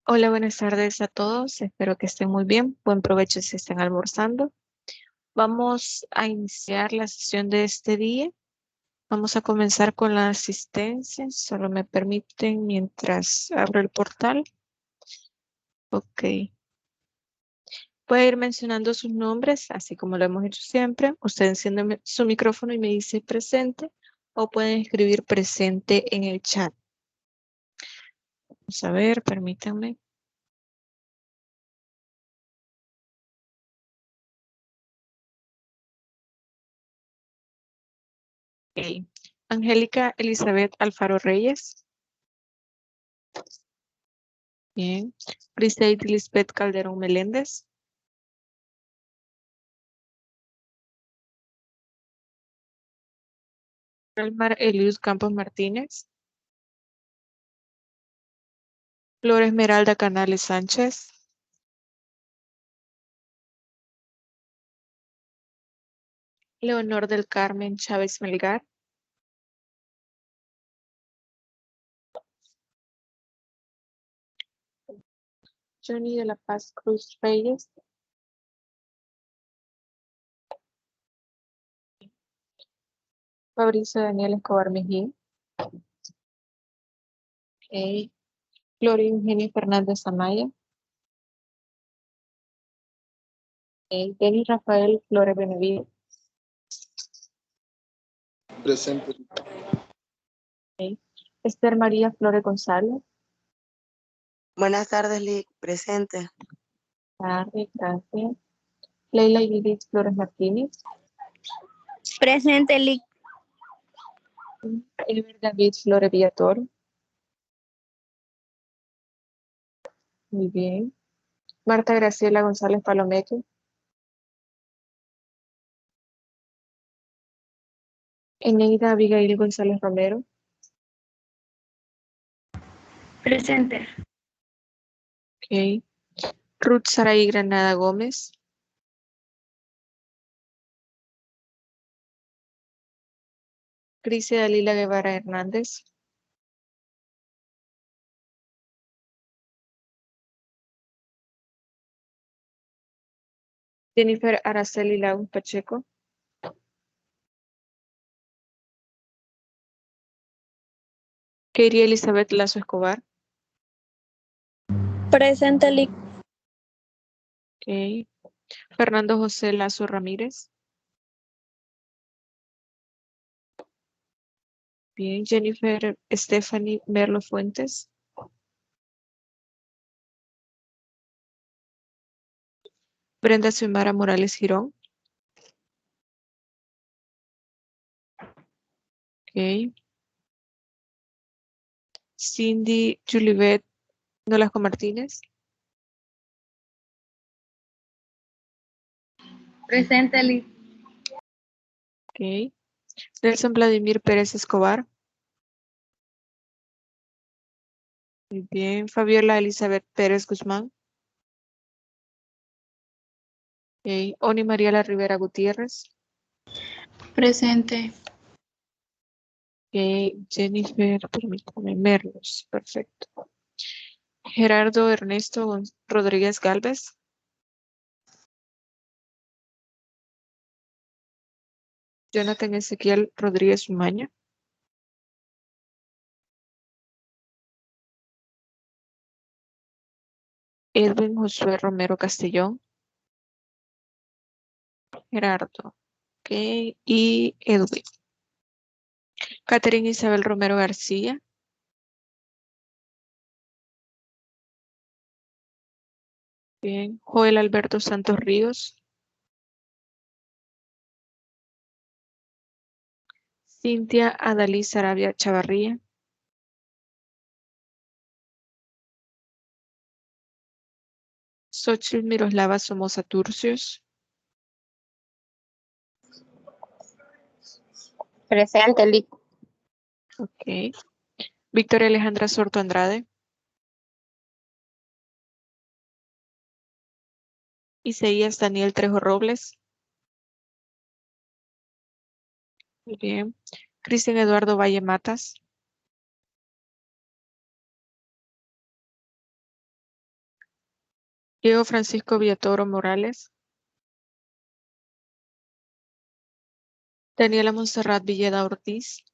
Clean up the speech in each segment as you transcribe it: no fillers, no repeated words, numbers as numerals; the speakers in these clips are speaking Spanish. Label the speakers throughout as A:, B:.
A: Hola, buenas tardes a todos. Espero que estén muy bien. Buen provecho si están almorzando. Vamos a iniciar la sesión de este día. Vamos a comenzar con la asistencia. Solo me permiten mientras abro el portal. Ok. Voy a ir mencionando sus nombres, así como lo hemos hecho siempre. Usted enciende su micrófono y me dice presente o pueden escribir presente en el chat. Vamos a ver, permítanme. Ok. Angélica Elizabeth Alfaro Reyes. Bien. Briseid Lisbeth Calderón Meléndez. Elmar Elius Campos Martínez. Flor Esmeralda Canales Sánchez. Leonor del Carmen Chávez Melgar. Johnny de la Paz Cruz Reyes. Fabricio Daniel Escobar Mejía. Okay. Gloria Eugenia Fernández Amaya. Okay. Denis Rafael Flores Benavides.
B: Presente.
A: Okay. Esther María Flores González.
C: Buenas tardes, Lick. Presente.
A: Tarde, gracias. Leila Judith Flores Martínez.
D: Presente, Lick.
A: Ever David Flores Villatoro. Muy bien. Marta Graciela González Palomeque. Eneida Abigail González Romero.
D: Presente.
A: Okay. Ruth Saraí Granada Gómez. Crisia Dalila Guevara Hernández. Jennifer Araceli Lau Pacheco. Katie Elizabeth Lazo Escobar.
D: Presente, Lick.
A: Okay. Fernando José Lazo Ramírez. Bien. Jennifer Stephanie Merlo Fuentes. Brenda Xiomara Morales Girón. Okay. Cindy Julibet Nolasco Martínez.
D: Presente, Lick.
A: Okay. Nelson Vladimir Pérez Escobar. Muy bien. Fabiola Elizabeth Pérez Guzmán. Okay. Oni Mariela Rivera Gutiérrez.
D: Presente.
A: Okay. Jennifer, permítame, Merlos. Perfecto. Gerardo Ernesto Rodríguez Galvez. Jonathan Ezequiel Rodríguez Umaña. Edwin Josué Romero Castellón. Gerardo. Ok. Y Edwin. Catherine Isabel Romero García. Bien. Joel Alberto Santos Ríos. Cintia Adalí Sarabia Chavarría. Xochitl Miroslava Somoza Turcios.
D: Presente, Lick.
A: Ok. Victoria Alejandra Sorto Andrade. Isaías Daniel Trejo Robles. Muy bien. Cristian Eduardo Valle Matas. Diego Francisco Villatoro Morales. Daniela Montserrat Villeda Ortiz.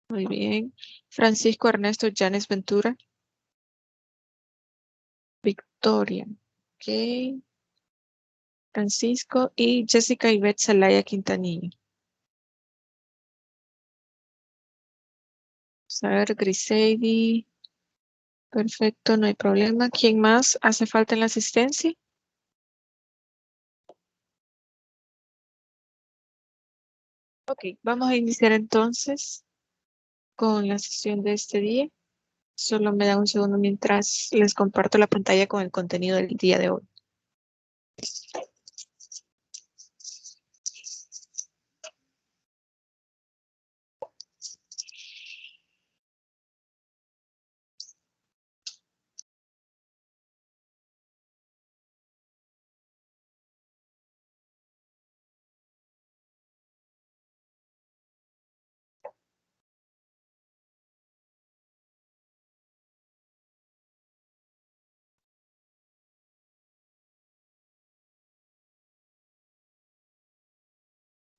A: Muy bien. Francisco Ernesto Llanes Ventura. Victoria. Ok. Francisco y Jessica Ivette Zelaya Quintanilla. Vamos a ver, Griseidi. Perfecto, no hay problema. ¿Quién más hace falta en la asistencia? Ok, vamos a iniciar entonces con la sesión de este día. Solo me da un segundo mientras les comparto la pantalla con el contenido del día de hoy.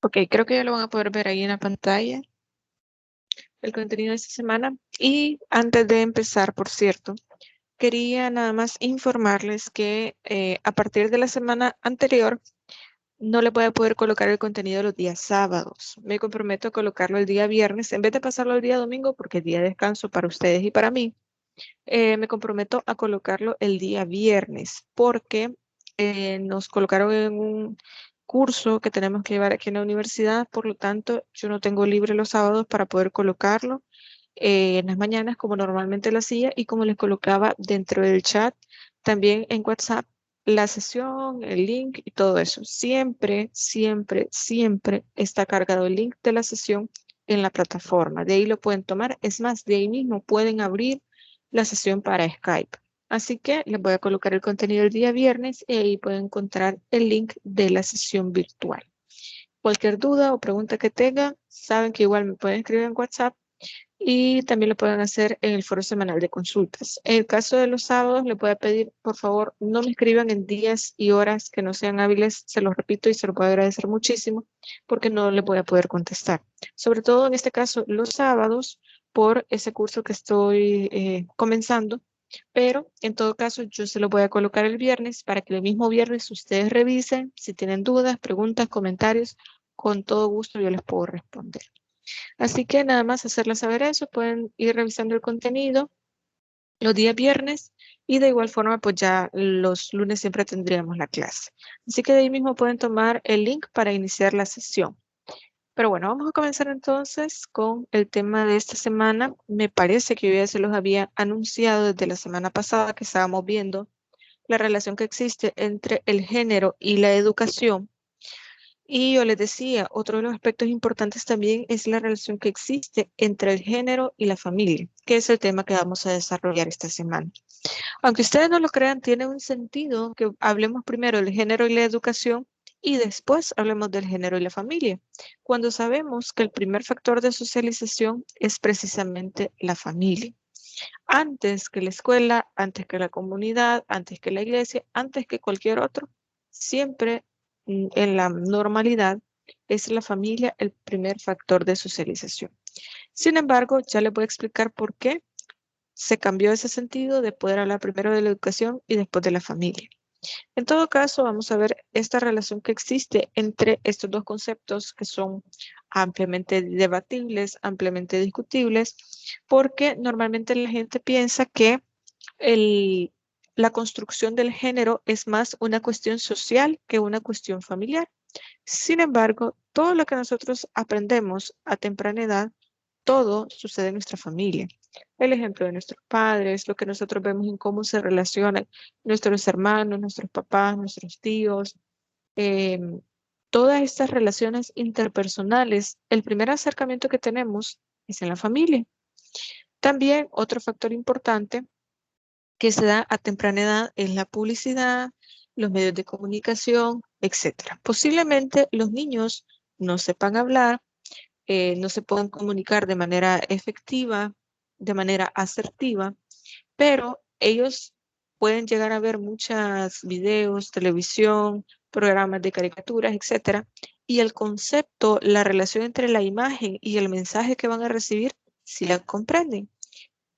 A: Ok, creo que ya lo van a poder ver ahí en la pantalla, el contenido de esta semana. Y antes de empezar, por cierto, quería nada más informarles que a partir de la semana anterior no le voy a poder colocar el contenido los días sábados. Me comprometo a colocarlo el día viernes en vez de pasarlo el día domingo porque es día de descanso para ustedes y para mí. Me comprometo a colocarlo el día viernes porque nos colocaron en un curso que tenemos que llevar aquí en la universidad, por lo tanto yo no tengo libre los sábados para poder colocarlo en las mañanas como normalmente lo hacía y como les colocaba dentro del chat, también en WhatsApp, la sesión, el link y todo eso. Siempre, siempre, siempre está cargado el link de la sesión en la plataforma. De ahí lo pueden tomar. Es más, de ahí mismo pueden abrir la sesión para Skype. Así que les voy a colocar el contenido el día viernes y ahí pueden encontrar el link de la sesión virtual. Cualquier duda o pregunta que tengan, saben que igual me pueden escribir en WhatsApp y también lo pueden hacer en el foro semanal de consultas. En el caso de los sábados, le voy a pedir, por favor, no me escriban en días y horas que no sean hábiles, se los repito y se lo puedo agradecer muchísimo, porque no le voy a poder contestar. Sobre todo en este caso, los sábados, por ese curso que estoy comenzando, pero en todo caso, yo se lo voy a colocar el viernes para que el mismo viernes ustedes revisen, si tienen dudas, preguntas, comentarios, con todo gusto yo les puedo responder. Así que nada más hacerles saber eso, pueden ir revisando el contenido los días viernes y de igual forma pues ya los lunes siempre tendríamos la clase. Así que de ahí mismo pueden tomar el link para iniciar la sesión. Pero bueno, vamos a comenzar entonces con el tema de esta semana. Me parece que yo ya se los había anunciado desde la semana pasada que estábamos viendo la relación que existe entre el género y la educación. Y yo les decía, otro de los aspectos importantes también es la relación que existe entre el género y la familia, que es el tema que vamos a desarrollar esta semana. Aunque ustedes no lo crean, tiene un sentido que hablemos primero del género y la educación y después hablemos del género y la familia, cuando sabemos que el primer factor de socialización es precisamente la familia. Antes que la escuela, antes que la comunidad, antes que la iglesia, antes que cualquier otro, siempre en la normalidad es la familia el primer factor de socialización. Sin embargo, ya les voy a explicar por qué se cambió ese sentido de poder hablar primero de la educación y después de la familia. En todo caso, vamos a ver esta relación que existe entre estos dos conceptos que son ampliamente debatibles, ampliamente discutibles, porque normalmente la gente piensa que la construcción del género es más una cuestión social que una cuestión familiar. Sin embargo, todo lo que nosotros aprendemos a temprana edad, todo sucede en nuestra familia. El ejemplo de nuestros padres, lo que nosotros vemos en cómo se relacionan nuestros hermanos, nuestros papás, nuestros tíos, todas estas relaciones interpersonales, el primer acercamiento que tenemos es en la familia. También otro factor importante que se da a temprana edad es la publicidad, los medios de comunicación, etcétera. Posiblemente los niños no sepan hablar, no se puedan comunicar de manera efectiva, de manera asertiva, pero ellos pueden llegar a ver muchos videos, televisión, programas de caricaturas, etcétera, y el concepto, la relación entre la imagen y el mensaje que van a recibir, si la comprenden.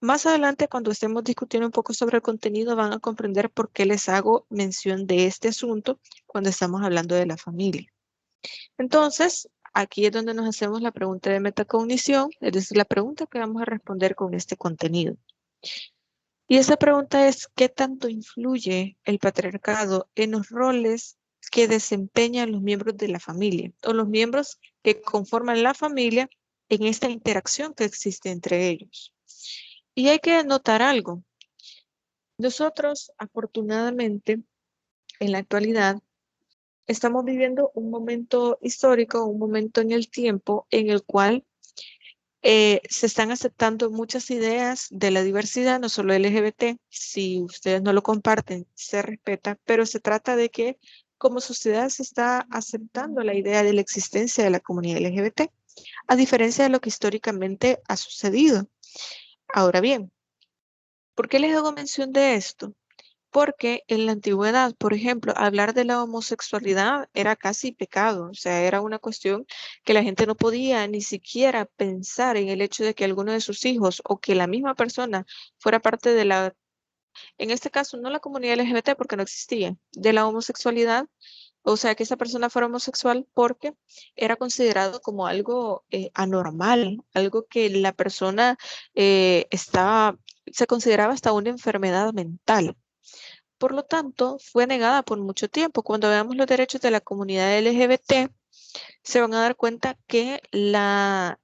A: Más adelante, cuando estemos discutiendo un poco sobre el contenido, van a comprender por qué les hago mención de este asunto cuando estamos hablando de la familia. Entonces, aquí es donde nos hacemos la pregunta de metacognición, es decir, la pregunta que vamos a responder con este contenido. Y esa pregunta es, ¿qué tanto influye el patriarcado en los roles que desempeñan los miembros de la familia o los miembros que conforman la familia en esta interacción que existe entre ellos? Y hay que notar algo. Nosotros, afortunadamente, en la actualidad, estamos viviendo un momento histórico, un momento en el tiempo en el cual se están aceptando muchas ideas de la diversidad, no solo LGBT. Si ustedes no lo comparten, se respeta, pero se trata de que como sociedad se está aceptando la idea de la existencia de la comunidad LGBT, a diferencia de lo que históricamente ha sucedido. Ahora bien, ¿por qué les hago mención de esto? Porque en la antigüedad, por ejemplo, hablar de la homosexualidad era casi pecado, o sea, era una cuestión que la gente no podía ni siquiera pensar en el hecho de que alguno de sus hijos o que la misma persona fuera parte de la, en este caso, no la comunidad LGBT porque no existía, de la homosexualidad, o sea, que esa persona fuera homosexual porque era considerado como algo anormal, algo que la persona estaba, se consideraba hasta una enfermedad mental. Por lo tanto, fue negada por mucho tiempo. Cuando veamos los derechos de la comunidad LGBT, se van a dar cuenta que la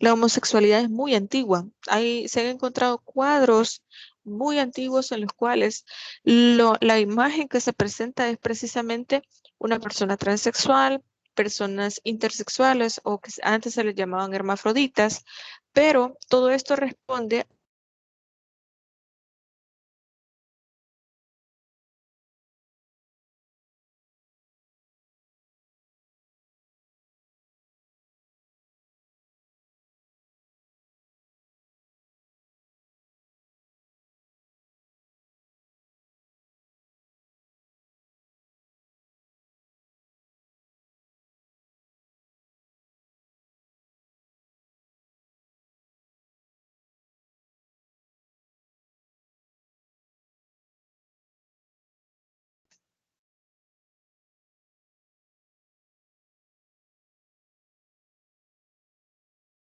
A: homosexualidad es muy antigua. Se han encontrado cuadros muy antiguos en los cuales la imagen que se presenta es precisamente una persona transexual, personas intersexuales o que antes se les llamaban hermafroditas, pero todo esto responde.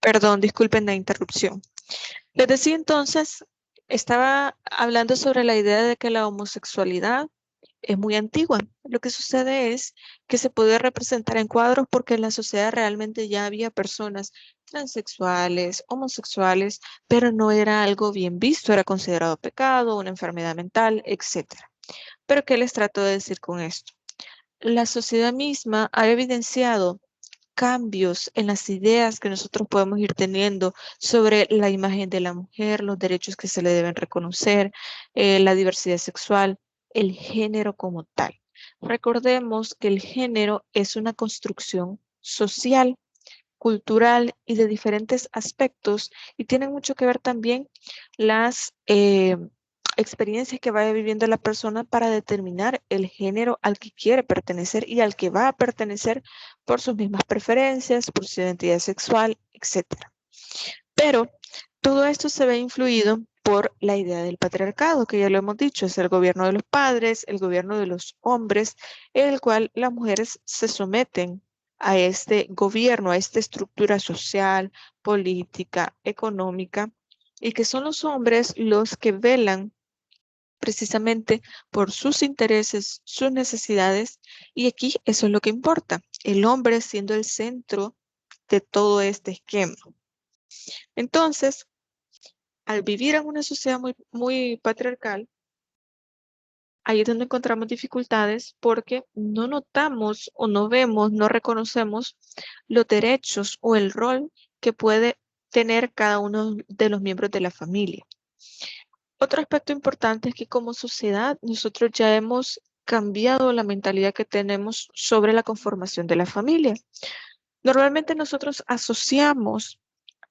A: Perdón, disculpen la interrupción. Les decía entonces, estaba hablando sobre la idea de que la homosexualidad es muy antigua. Lo que sucede es que se puede representar en cuadros porque en la sociedad realmente ya había personas transexuales, homosexuales, pero no era algo bien visto, era considerado pecado, una enfermedad mental, etcétera. Pero ¿qué les trato de decir con esto? La sociedad misma ha evidenciado cambios en las ideas que nosotros podemos ir teniendo sobre la imagen de la mujer, los derechos que se le deben reconocer, la diversidad sexual, el género como tal. Recordemos que el género es una construcción social, cultural y de diferentes aspectos y tiene mucho que ver también las experiencias que vaya viviendo la persona para determinar el género al que quiere pertenecer y al que va a pertenecer por sus mismas preferencias, por su identidad sexual, etcétera. Pero todo esto se ve influido por la idea del patriarcado, que ya lo hemos dicho, es el gobierno de los padres, el gobierno de los hombres, en el cual las mujeres se someten a este gobierno, a esta estructura social, política, económica, y que son los hombres los que velan precisamente por sus intereses, sus necesidades, y aquí eso es lo que importa, el hombre siendo el centro de todo este esquema. Entonces, al vivir en una sociedad muy patriarcal, ahí es donde encontramos dificultades porque no notamos o no vemos, no reconocemos los derechos o el rol que puede tener cada uno de los miembros de la familia. Otro aspecto importante es que como sociedad nosotros ya hemos cambiado la mentalidad que tenemos sobre la conformación de la familia. Normalmente nosotros asociamos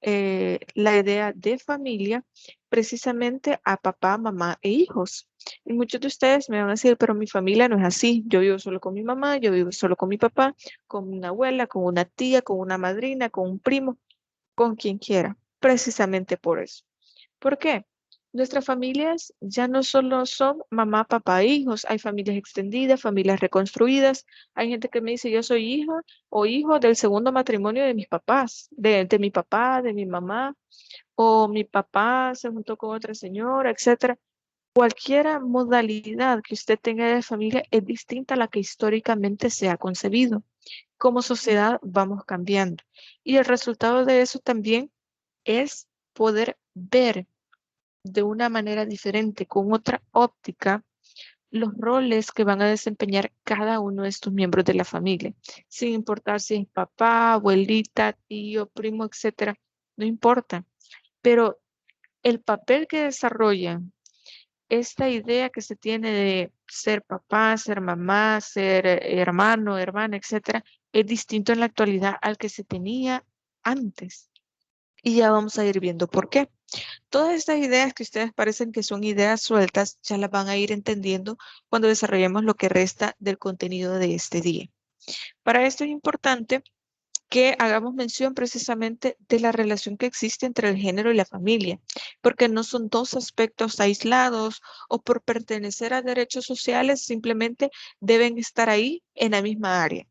A: la idea de familia precisamente a papá, mamá e hijos. Y muchos de ustedes me van a decir, pero mi familia no es así. Yo vivo solo con mi mamá, yo vivo solo con mi papá, con una abuela, con una tía, con una madrina, con un primo, con quien quiera. Precisamente por eso. ¿Por qué? Nuestras familias ya no solo son mamá, papá, e hijos, hay familias extendidas, familias reconstruidas. Hay gente que me dice, yo soy hija o hijo del segundo matrimonio de mis papás, de mi papá, de mi mamá, o mi papá se juntó con otra señora, etcétera. Cualquier modalidad que usted tenga de familia es distinta a la que históricamente se ha concebido. Como sociedad vamos cambiando. Y el resultado de eso también es poder ver de una manera diferente, con otra óptica, los roles que van a desempeñar cada uno de estos miembros de la familia, sin importar si es papá, abuelita, tío, primo, etcétera, no importa. Pero el papel que desarrollan, esta idea que se tiene de ser papá, ser mamá, ser hermano, hermana, etcétera, es distinto en la actualidad al que se tenía antes. Y ya vamos a ir viendo por qué. Todas estas ideas que ustedes parecen que son ideas sueltas, ya las van a ir entendiendo cuando desarrollemos lo que resta del contenido de este día. Para esto es importante que hagamos mención precisamente de la relación que existe entre el género y la familia, porque no son dos aspectos aislados o por pertenecer a derechos sociales simplemente deben estar ahí en la misma área.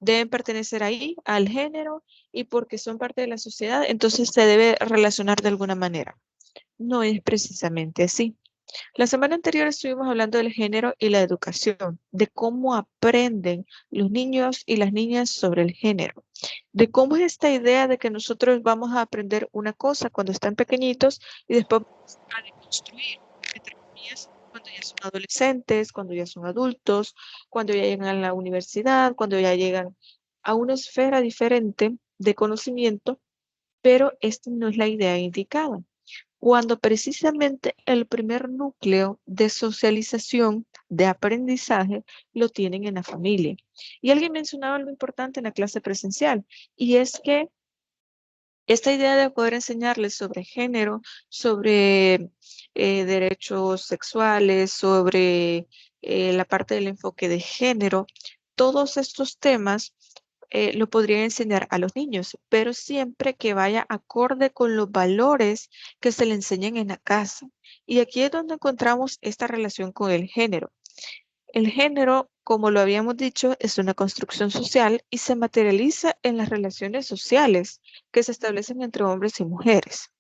A: Deben pertenecer ahí al género y porque son parte de la sociedad, entonces se debe relacionar de alguna manera. No es precisamente así. La semana anterior estuvimos hablando del género y la educación, de cómo aprenden los niños y las niñas sobre el género, de cómo es esta idea de que nosotros vamos a aprender una cosa cuando están pequeñitos y después vamos a deconstruir, entre comillas, cuando ya son adolescentes, cuando ya son adultos, cuando ya llegan a la universidad, cuando ya llegan a una esfera diferente de conocimiento, pero esta no es la idea indicada cuando precisamente el primer núcleo de socialización, de aprendizaje, lo tienen en la familia. Y alguien mencionaba algo importante en la clase presencial, y es que esta idea de poder enseñarles sobre género, sobre derechos sexuales, sobre la parte del enfoque de género, todos estos temas lo podrían enseñar a los niños, pero siempre que vaya acorde con los valores que se le enseñan en la casa. Y aquí es donde encontramos esta relación con el género. El género, como lo habíamos dicho, es una construcción social y se materializa en las relaciones sociales que se establecen entre hombres y mujeres.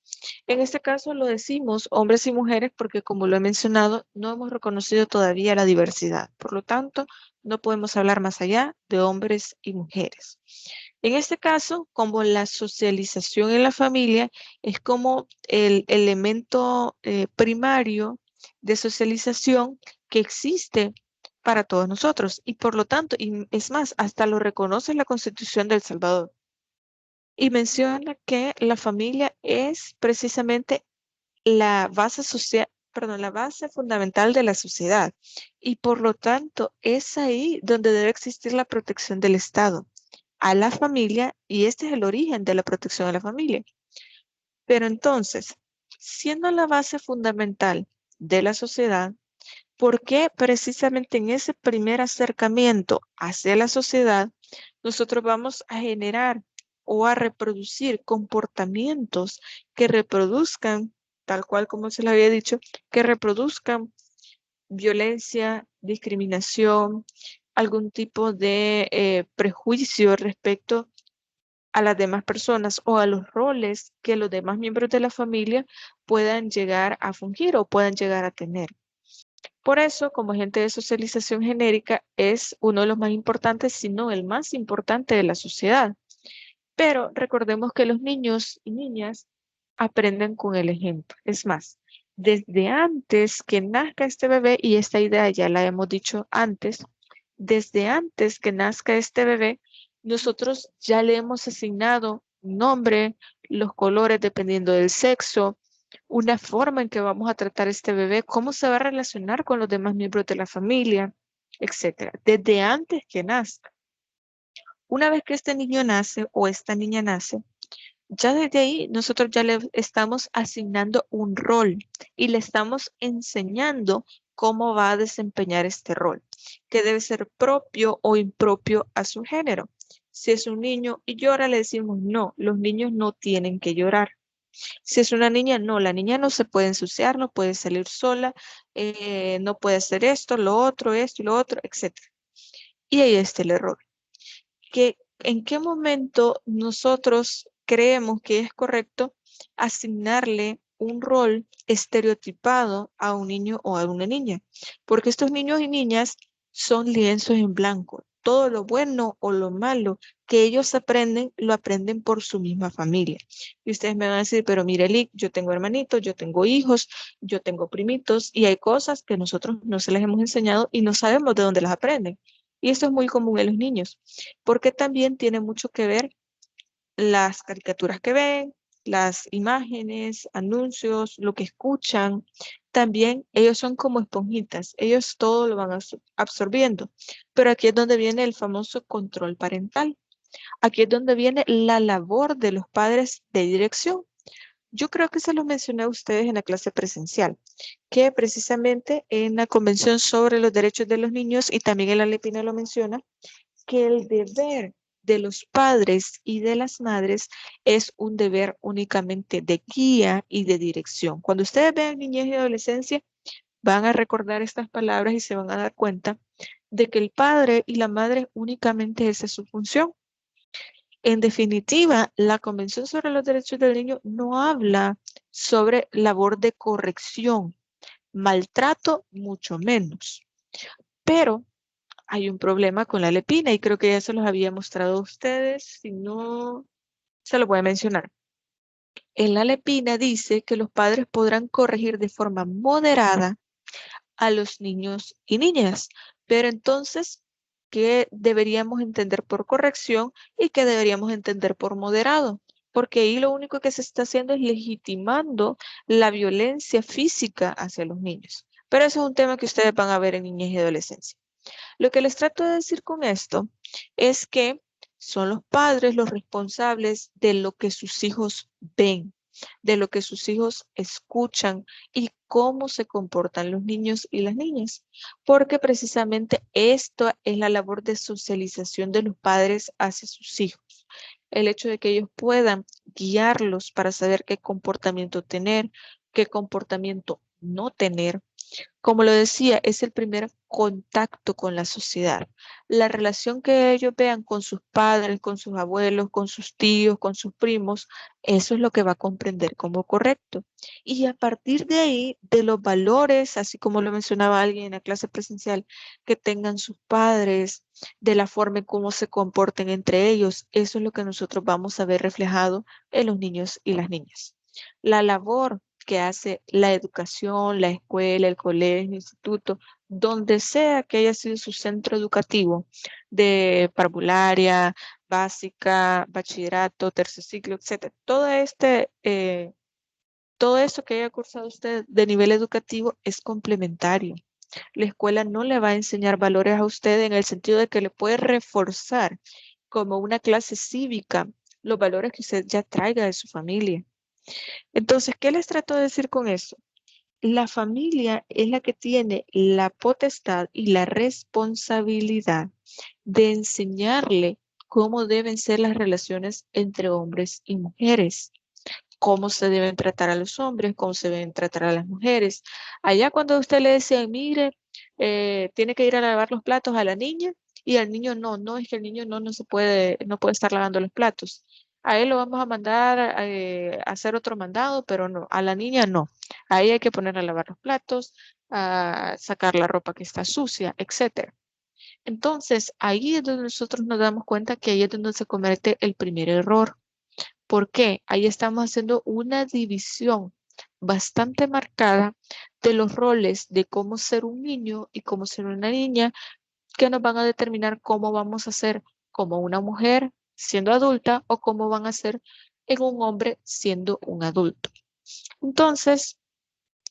A: En este caso lo decimos hombres y mujeres porque, como lo he mencionado, no hemos reconocido todavía la diversidad. Por lo tanto, no podemos hablar más allá de hombres y mujeres. En este caso, como la socialización en la familia es como el elemento primario de socialización que existe para todos nosotros y por lo tanto, y es más, hasta lo reconoce la Constitución de El Salvador. Y menciona que la familia es precisamente la base social, perdón, la base fundamental de la sociedad y por lo tanto es ahí donde debe existir la protección del Estado a la familia y este es el origen de la protección a la familia. Pero entonces, siendo la base fundamental de la sociedad, ¿por qué precisamente en ese primer acercamiento hacia la sociedad nosotros vamos a generar o a reproducir comportamientos que reproduzcan, tal cual como se le había dicho, que reproduzcan violencia, discriminación, algún tipo de prejuicio respecto a las demás personas o a los roles que los demás miembros de la familia puedan llegar a fungir o puedan llegar a tener? Por eso, como agente de socialización genérica, es uno de los más importantes, si no el más importante de la sociedad. Pero recordemos que los niños y niñas aprenden con el ejemplo. Es más, desde antes que nazca este bebé, y esta idea ya la hemos dicho antes, desde antes que nazca este bebé, nosotros ya le hemos asignado un nombre, los colores dependiendo del sexo, una forma en que vamos a tratar a este bebé, cómo se va a relacionar con los demás miembros de la familia, etcétera, desde antes que nazca. Una vez que este niño nace o esta niña nace, ya desde ahí nosotros ya le estamos asignando un rol y le estamos enseñando cómo va a desempeñar este rol, que debe ser propio o impropio a su género. Si es un niño y llora, le decimos, no, los niños no tienen que llorar. Si es una niña, no, la niña no se puede ensuciar, no puede salir sola, no puede hacer esto y lo otro, etcétera. Y ahí está el error. ¿En qué momento nosotros creemos que es correcto asignarle un rol estereotipado a un niño o a una niña? Porque estos niños y niñas son lienzos en blanco. Todo lo bueno o lo malo que ellos aprenden, lo aprenden por su misma familia. Y ustedes me van a decir, pero mire, Lick, yo tengo hermanitos, yo tengo hijos, yo tengo primitos, y hay cosas que nosotros no se les hemos enseñado y no sabemos de dónde las aprenden. Y esto es muy común en los niños, porque también tiene mucho que ver las caricaturas que ven, las imágenes, anuncios, lo que escuchan. También ellos son como esponjitas, ellos todo lo van absorbiendo. Pero aquí es donde viene el famoso control parental. Aquí es donde viene la labor de los padres de dirección. Yo creo que se los mencioné a ustedes en la clase presencial, que precisamente en la Convención sobre los Derechos de los Niños y también en la LEPINA lo menciona, que el deber de los padres y de las madres es un deber únicamente de guía y de dirección. Cuando ustedes vean niñez y adolescencia, van a recordar estas palabras y se van a dar cuenta de que el padre y la madre únicamente esa es su función. En definitiva, la Convención sobre los Derechos del Niño no habla sobre labor de corrección, maltrato, mucho menos. Pero hay un problema con la lepina y creo que ya se los había mostrado a ustedes, si no, se lo voy a mencionar. En la lepina dice que los padres podrán corregir de forma moderada a los niños y niñas, pero entonces, ¿qué deberíamos entender por corrección y qué deberíamos entender por moderado? Porque ahí lo único que se está haciendo es legitimando la violencia física hacia los niños. Pero eso es un tema que ustedes van a ver en niñez y adolescencia. Lo que les trato de decir con esto es que son los padres los responsables de lo que sus hijos ven, de lo que sus hijos escuchan y cómo se comportan los niños y las niñas, porque precisamente esto es la labor de socialización de los padres hacia sus hijos. El hecho de que ellos puedan guiarlos para saber qué comportamiento tener, qué comportamiento no tener. Como lo decía, es el primer contacto con la sociedad. La relación que ellos vean con sus padres, con sus abuelos, con sus tíos, con sus primos, eso es lo que va a comprender como correcto. Y a partir de ahí, de los valores, así como lo mencionaba alguien en la clase presencial, que tengan sus padres, de la forma en cómo se comporten entre ellos, eso es lo que nosotros vamos a ver reflejado en los niños y las niñas. La labor que hace la educación, la escuela, el colegio, el instituto, donde sea que haya sido su centro educativo de parvularia, básica, bachillerato, tercer ciclo, etcétera. Todo esto que haya cursado usted de nivel educativo es complementario. La escuela no le va a enseñar valores a usted en el sentido de que le puede reforzar como una clase cívica los valores que usted ya traiga de su familia. Entonces, ¿qué les trato de decir con eso? La familia es la que tiene la potestad y la responsabilidad de enseñarle cómo deben ser las relaciones entre hombres y mujeres, cómo se deben tratar a los hombres, cómo se deben tratar a las mujeres. Allá cuando usted le decía, mire, tiene que ir a lavar los platos a la niña y al niño no, no, es que el niño no se puede, no puede estar lavando los platos. A él lo vamos a mandar a hacer otro mandado, pero no, a la niña no. Ahí hay que poner a lavar los platos, a sacar la ropa que está sucia, etcétera. Entonces, ahí es donde nosotros nos damos cuenta que ahí es donde se comete el primer error. ¿Por qué? Ahí estamos haciendo una división bastante marcada de los roles de cómo ser un niño y cómo ser una niña, que nos van a determinar cómo vamos a ser como una mujer siendo adulta o cómo van a ser en un hombre siendo un adulto. Entonces,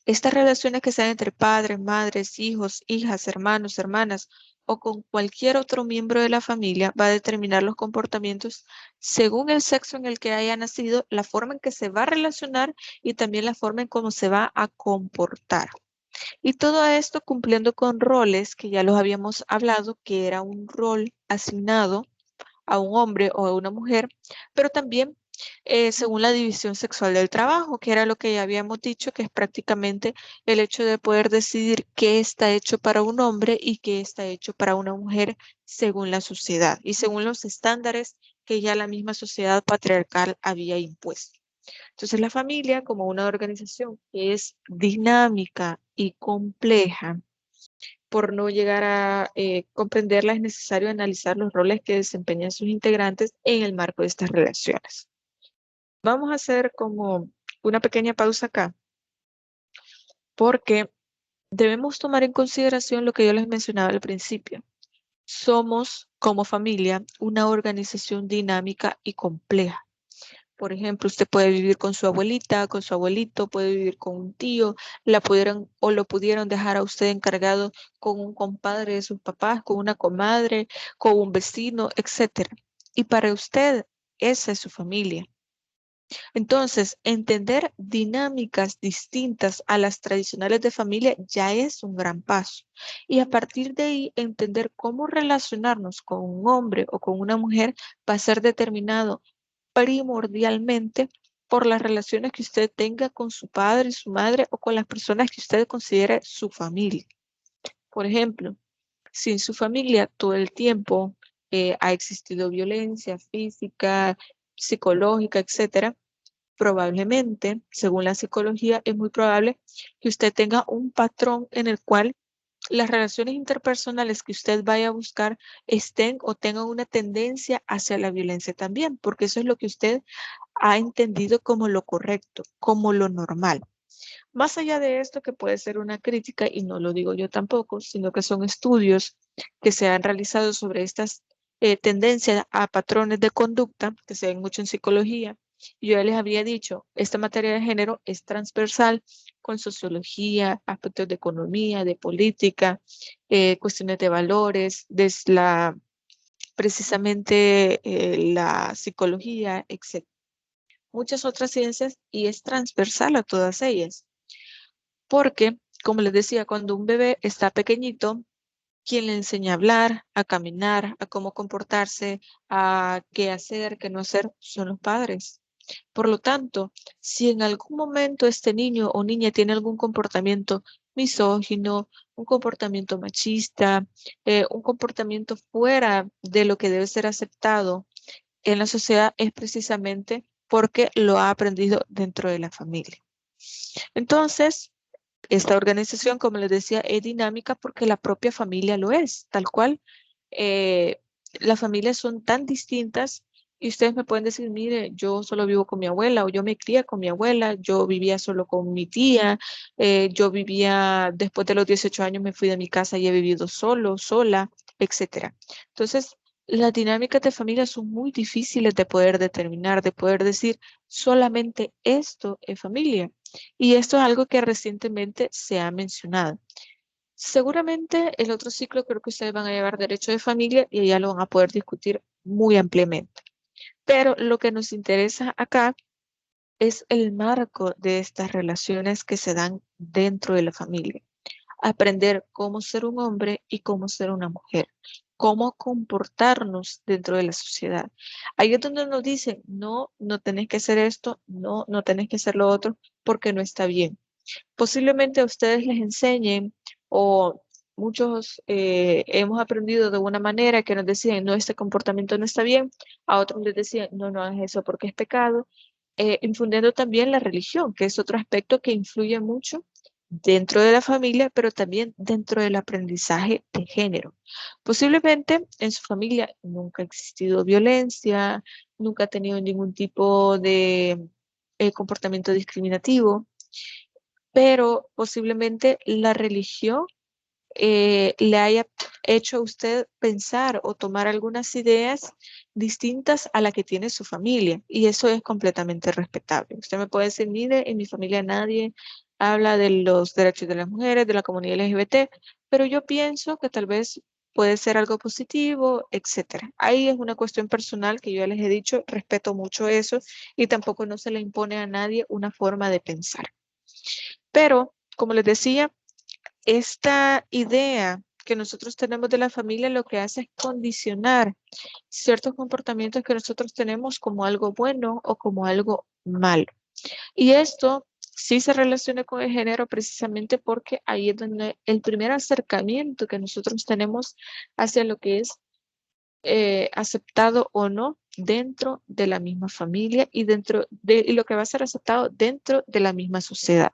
A: estas relaciones que se dan entre padres, madres, hijos, hijas, hermanos, hermanas, o con cualquier otro miembro de la familia va a determinar los comportamientos según el sexo en el que haya nacido, la forma en que se va a relacionar y también la forma en cómo se va a comportar. Y todo esto cumpliendo con roles que ya los habíamos hablado, que era un rol asignado a un hombre o a una mujer, pero también según la división sexual del trabajo, que era lo que ya habíamos dicho, que es prácticamente el hecho de poder decidir qué está hecho para un hombre y qué está hecho para una mujer según la sociedad y según los estándares que ya la misma sociedad patriarcal había impuesto. Entonces la familia, como una organización que es dinámica y compleja, por no llegar a comprenderla, es necesario analizar los roles que desempeñan sus integrantes en el marco de estas relaciones. Vamos a hacer como una pequeña pausa acá, porque debemos tomar en consideración lo que yo les mencionaba al principio. Somos, como familia, una organización dinámica y compleja. Por ejemplo, usted puede vivir con su abuelita, con su abuelito, puede vivir con un tío, la pudieron o lo pudieron dejar a usted encargado con un compadre de sus papás, con una comadre, con un vecino, etcétera. Y para usted, esa es su familia. Entonces, entender dinámicas distintas a las tradicionales de familia ya es un gran paso. Y a partir de ahí, entender cómo relacionarnos con un hombre o con una mujer va a ser determinado primordialmente por las relaciones que usted tenga con su padre, su madre o con las personas que usted considere su familia. Por ejemplo, si en su familia todo el tiempo ha existido violencia física, psicológica, etcétera, probablemente, según la psicología, es muy probable que usted tenga un patrón en el cual las relaciones interpersonales que usted vaya a buscar estén o tengan una tendencia hacia la violencia también, porque eso es lo que usted ha entendido como lo correcto, como lo normal. Más allá de esto, que puede ser una crítica, y no lo digo yo tampoco, sino que son estudios que se han realizado sobre estas tendencias a patrones de conducta, que se ven mucho en psicología. Y yo ya les había dicho, esta materia de género es transversal con sociología, aspectos de economía, de política, cuestiones de valores, precisamente la psicología, etc. Muchas otras ciencias y es transversal a todas ellas. Porque, como les decía, cuando un bebé está pequeñito, quien le enseña a hablar, a caminar, a cómo comportarse, a qué hacer, qué no hacer, son los padres. Por lo tanto, si en algún momento este niño o niña tiene algún comportamiento misógino, un comportamiento machista, un comportamiento fuera de lo que debe ser aceptado en la sociedad, es precisamente porque lo ha aprendido dentro de la familia. Entonces, esta organización, como les decía, es dinámica porque la propia familia lo es, tal cual. eh, las familias son tan distintas y ustedes me pueden decir, mire, yo solo vivo con mi abuela o yo me crié con mi abuela, yo vivía solo con mi tía, yo vivía, después de los 18 años me fui de mi casa y he vivido solo, sola, etcétera. Entonces, las dinámicas de familia son muy difíciles de poder determinar, de poder decir, solamente esto es familia. Y esto es algo que recientemente se ha mencionado. Seguramente el otro ciclo creo que ustedes van a llevar derecho de familia y ya lo van a poder discutir muy ampliamente. Pero lo que nos interesa acá es el marco de estas relaciones que se dan dentro de la familia. Aprender cómo ser un hombre y cómo ser una mujer, cómo comportarnos dentro de la sociedad. Ahí es donde nos dicen, no, no tenés que hacer esto, no, no tenés que hacer lo otro, porque no está bien. Posiblemente a ustedes les enseñen o muchos hemos aprendido de una manera que nos decían, no, este comportamiento no está bien, a otros les decían, no, no hagas eso porque es pecado, infundiendo también la religión, que es otro aspecto que influye mucho dentro de la familia, pero también dentro del aprendizaje de género. Posiblemente en su familia nunca ha existido violencia, nunca ha tenido ningún tipo de comportamiento discriminativo, pero posiblemente la religión le haya hecho a usted pensar o tomar algunas ideas distintas a la que tiene su familia, y eso es completamente respetable. Usted me puede decir, mire, en mi familia nadie habla de los derechos de las mujeres, de la comunidad LGBT, pero yo pienso que tal vez puede ser algo positivo, etcétera. Ahí es una cuestión personal que yo ya les he dicho, respeto mucho eso y tampoco no se le impone a nadie una forma de pensar. Pero, como les decía, esta idea que nosotros tenemos de la familia lo que hace es condicionar ciertos comportamientos que nosotros tenemos como algo bueno o como algo malo. Y esto sí se relaciona con el género precisamente porque ahí es donde el primer acercamiento que nosotros tenemos hacia lo que es aceptado o no dentro de la misma familia y y lo que va a ser aceptado dentro de la misma sociedad.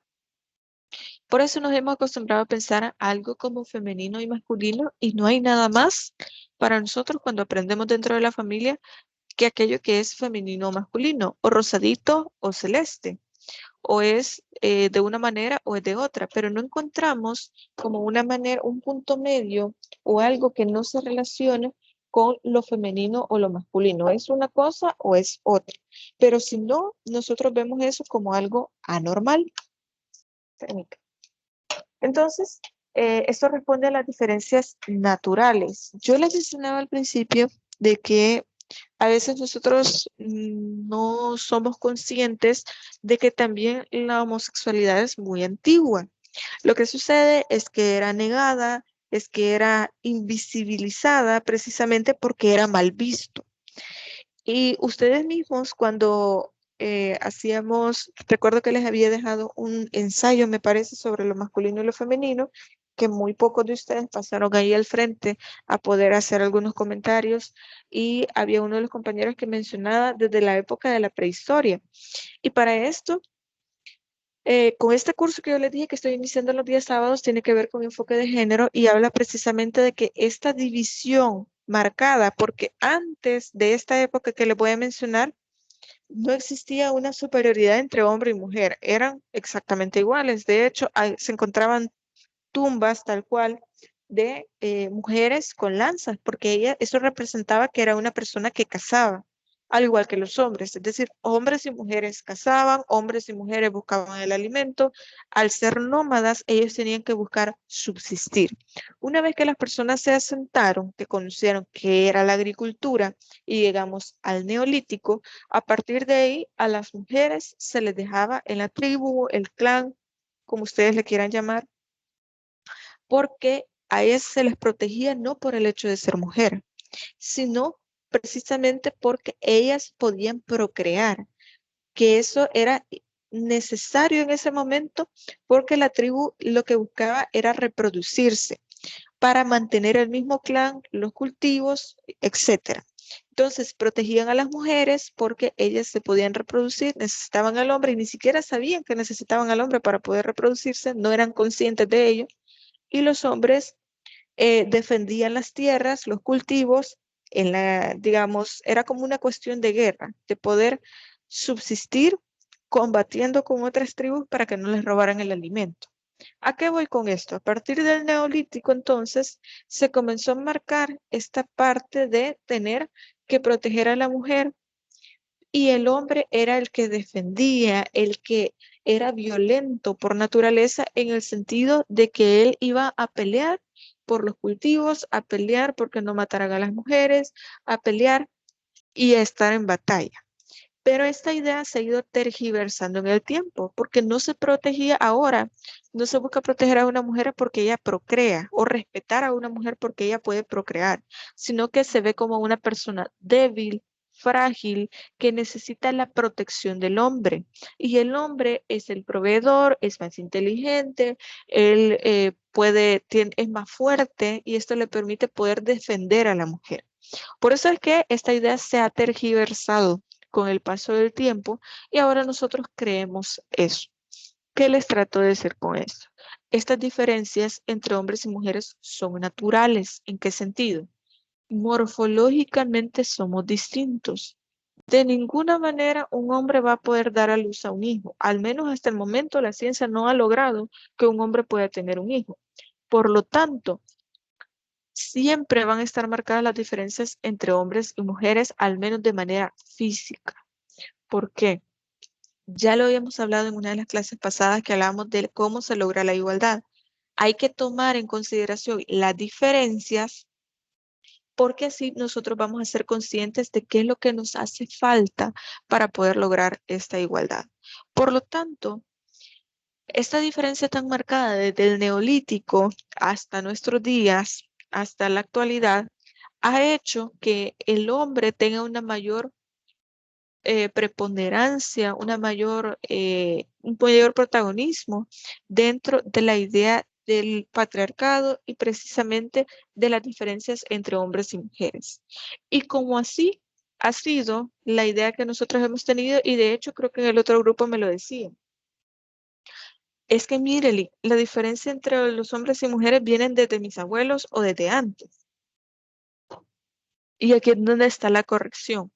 A: Por eso nos hemos acostumbrado a pensar algo como femenino y masculino y no hay nada más para nosotros cuando aprendemos dentro de la familia que aquello que es femenino o masculino, o rosadito o celeste, o es de una manera o es de otra, pero no encontramos como una manera, un punto medio o algo que no se relacione con lo femenino o lo masculino. ¿Es una cosa o es otra? Pero si no, nosotros vemos eso como algo anormal. Entonces, esto responde a las diferencias naturales. Yo les mencionaba al principio de que a veces nosotros no somos conscientes de que también la homosexualidad es muy antigua. Lo que sucede es que era negada, es que era invisibilizada precisamente porque era mal visto. Y ustedes mismos cuando recuerdo que les había dejado un ensayo, me parece, sobre lo masculino y lo femenino, que muy pocos de ustedes pasaron ahí al frente a poder hacer algunos comentarios y había uno de los compañeros que mencionaba desde la época de la prehistoria. Y para esto, con este curso que yo les dije que estoy iniciando los días sábados, tiene que ver con enfoque de género y habla precisamente de que esta división marcada, porque antes de esta época que les voy a mencionar, no existía una superioridad entre hombre y mujer, eran exactamente iguales. De hecho, se encontraban tumbas tal cual de mujeres con lanzas, porque eso representaba que era una persona que cazaba, al igual que los hombres. Es decir, hombres y mujeres cazaban, hombres y mujeres buscaban el alimento. Al ser nómadas, ellos tenían que buscar subsistir. Una vez que las personas se asentaron, que conocieron qué era la agricultura y llegamos al neolítico, a partir de ahí a las mujeres se les dejaba en la tribu, el clan, como ustedes le quieran llamar, porque a ellas se les protegía no por el hecho de ser mujer, sino precisamente porque ellas podían procrear, que eso era necesario en ese momento porque la tribu lo que buscaba era reproducirse para mantener el mismo clan, los cultivos, etcétera. Entonces protegían a las mujeres porque ellas se podían reproducir, necesitaban al hombre y ni siquiera sabían que necesitaban al hombre para poder reproducirse, no eran conscientes de ello. Y los hombres defendían las tierras, los cultivos, digamos, era como una cuestión de guerra, de poder subsistir combatiendo con otras tribus para que no les robaran el alimento. ¿A qué voy con esto? A partir del Neolítico, entonces, se comenzó a marcar esta parte de tener que proteger a la mujer y el hombre era el que defendía, el que era violento por naturaleza en el sentido de que él iba a pelear por los cultivos, a pelear porque no mataran a las mujeres, a pelear y a estar en batalla. Pero esta idea se ha ido tergiversando en el tiempo, porque no se protegía ahora, no se busca proteger a una mujer porque ella procrea o respetar a una mujer porque ella puede procrear, sino que se ve como una persona débil, frágil, que necesita la protección del hombre. Y el hombre es el proveedor, es más inteligente, él es más fuerte y esto le permite poder defender a la mujer. Por eso es que esta idea se ha tergiversado con el paso del tiempo y ahora nosotros creemos eso. ¿Qué les trato de decir con esto? Estas diferencias entre hombres y mujeres son naturales. ¿En qué sentido? Morfológicamente somos distintos. De ninguna manera un hombre va a poder dar a luz a un hijo. Al menos hasta el momento la ciencia no ha logrado que un hombre pueda tener un hijo. Por lo tanto, siempre van a estar marcadas las diferencias entre hombres y mujeres, al menos de manera física. ¿Por qué? Ya lo habíamos hablado en una de las clases pasadas que hablamos de cómo se logra la igualdad. Hay que tomar en consideración las diferencias porque así nosotros vamos a ser conscientes de qué es lo que nos hace falta para poder lograr esta igualdad. Por lo tanto, esta diferencia tan marcada desde el neolítico hasta nuestros días, hasta la actualidad, ha hecho que el hombre tenga una mayor preponderancia, un mayor protagonismo dentro de la idea del patriarcado y precisamente de las diferencias entre hombres y mujeres. Y como así ha sido la idea que nosotros hemos tenido, y de hecho creo que en el otro grupo me lo decían, es que mire, la diferencia entre los hombres y mujeres vienen desde mis abuelos o desde antes. Y aquí es donde está la corrección.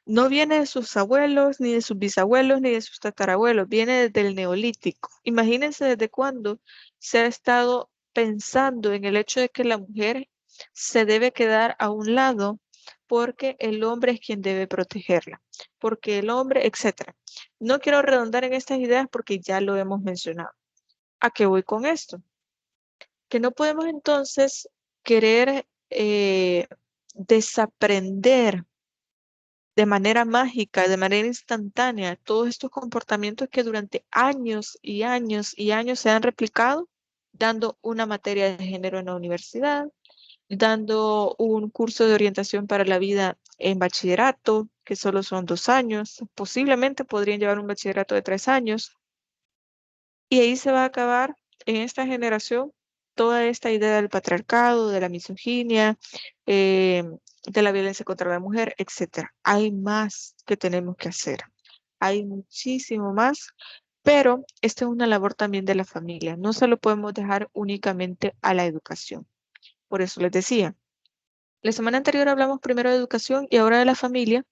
A: No viene de sus abuelos, ni de sus bisabuelos, ni de sus tatarabuelos, viene desde el neolítico. Imagínense desde cuándo se ha estado pensando en el hecho de que la mujer se debe quedar a un lado porque el hombre es quien debe protegerla, porque el hombre, etcétera. No quiero redundar en estas ideas porque ya lo hemos mencionado. ¿A qué voy con esto? Que no podemos entonces querer desaprender de manera mágica, de manera instantánea, todos estos comportamientos que durante años y años y años se han replicado, dando una materia de género en la universidad, dando un curso de orientación para la vida en bachillerato, que solo son 2 años, posiblemente podrían llevar un bachillerato de 3 años, y ahí se va a acabar en esta generación toda esta idea del patriarcado, de la misoginia, de la violencia contra la mujer, etc. Hay más que tenemos que hacer. Hay muchísimo más, pero esta es una labor también de la familia. No se lo podemos dejar únicamente a la educación. Por eso les decía, la semana anterior hablamos primero de educación y ahora de la familia,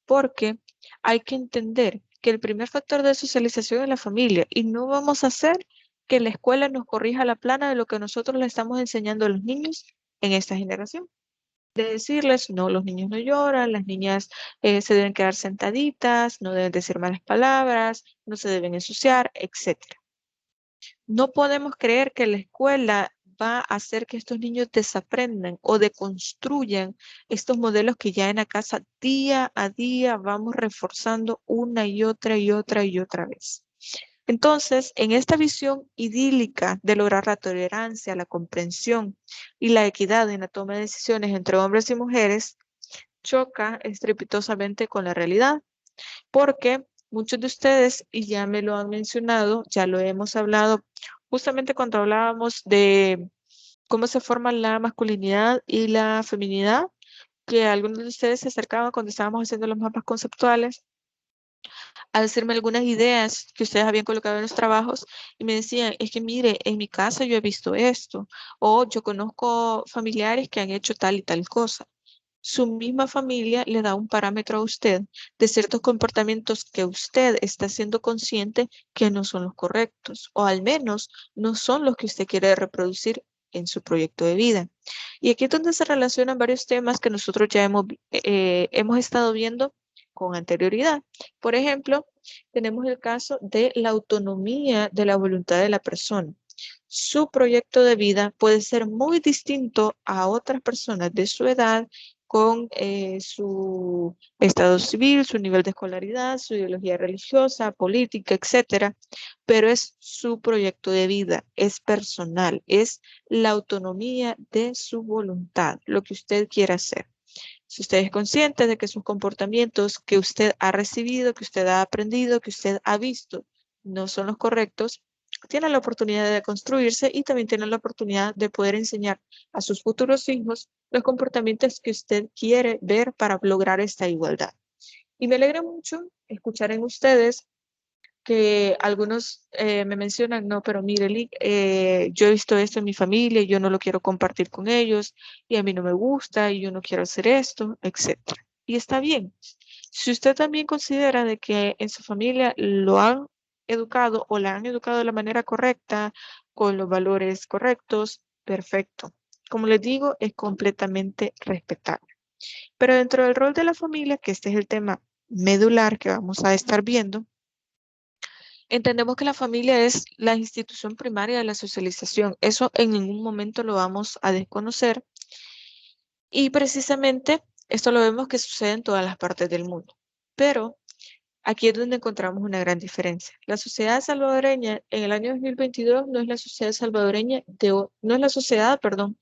A: porque hay que entender que el primer factor de socialización es la familia y no vamos a hacer que la escuela nos corrija la plana de lo que nosotros le estamos enseñando a los niños en esta generación. De decirles, no, los niños no lloran, las niñas se deben quedar sentaditas, no deben decir malas palabras, no se deben ensuciar, etcétera. No podemos creer que la escuela va a hacer que estos niños desaprendan o deconstruyan estos modelos que ya en la casa día a día vamos reforzando una y otra y otra y otra vez. Entonces, en esta visión idílica de lograr la tolerancia, la comprensión y la equidad en la toma de decisiones entre hombres y mujeres, choca estrepitosamente con la realidad, porque muchos de ustedes, y ya me lo han mencionado, ya lo hemos hablado justamente cuando hablábamos de cómo se forma la masculinidad y la feminidad, que algunos de ustedes se acercaban cuando estábamos haciendo los mapas conceptuales a decirme algunas ideas que ustedes habían colocado en los trabajos y me decían, es que mire, en mi casa yo he visto esto, o yo conozco familiares que han hecho tal y tal cosa. Su misma familia le da un parámetro a usted de ciertos comportamientos que usted está siendo consciente que no son los correctos, o al menos no son los que usted quiere reproducir en su proyecto de vida. Y aquí es donde se relacionan varios temas que nosotros ya hemos estado viendo con anterioridad. Por ejemplo, tenemos el caso de la autonomía de la voluntad de la persona. Su proyecto de vida puede ser muy distinto a otras personas de su edad con su estado civil, su nivel de escolaridad, su ideología religiosa, política, etcétera, pero es su proyecto de vida, es personal, es la autonomía de su voluntad, lo que usted quiera hacer. Si usted es consciente de que sus comportamientos que usted ha recibido, que usted ha aprendido, que usted ha visto, no son los correctos, tiene la oportunidad de construirse y también tiene la oportunidad de poder enseñar a sus futuros hijos los comportamientos que usted quiere ver para lograr esta igualdad. Y me alegra mucho escuchar en ustedes que algunos me mencionan, no, pero mire, Lick, yo he visto esto en mi familia y yo no lo quiero compartir con ellos y a mí no me gusta y yo no quiero hacer esto, etcétera. Y está bien. Si usted también considera de que en su familia lo han educado o la han educado de la manera correcta, con los valores correctos, perfecto. Como les digo, es completamente respetable. Pero dentro del rol de la familia, que este es el tema medular que vamos a estar viendo, entendemos que la familia es la institución primaria de la socialización. Eso en ningún momento lo vamos a desconocer. Y precisamente esto lo vemos que sucede en todas las partes del mundo. Pero aquí es donde encontramos una gran diferencia. La sociedad salvadoreña en el año 2022 no es la sociedad salvadoreña no es la sociedad, perdón,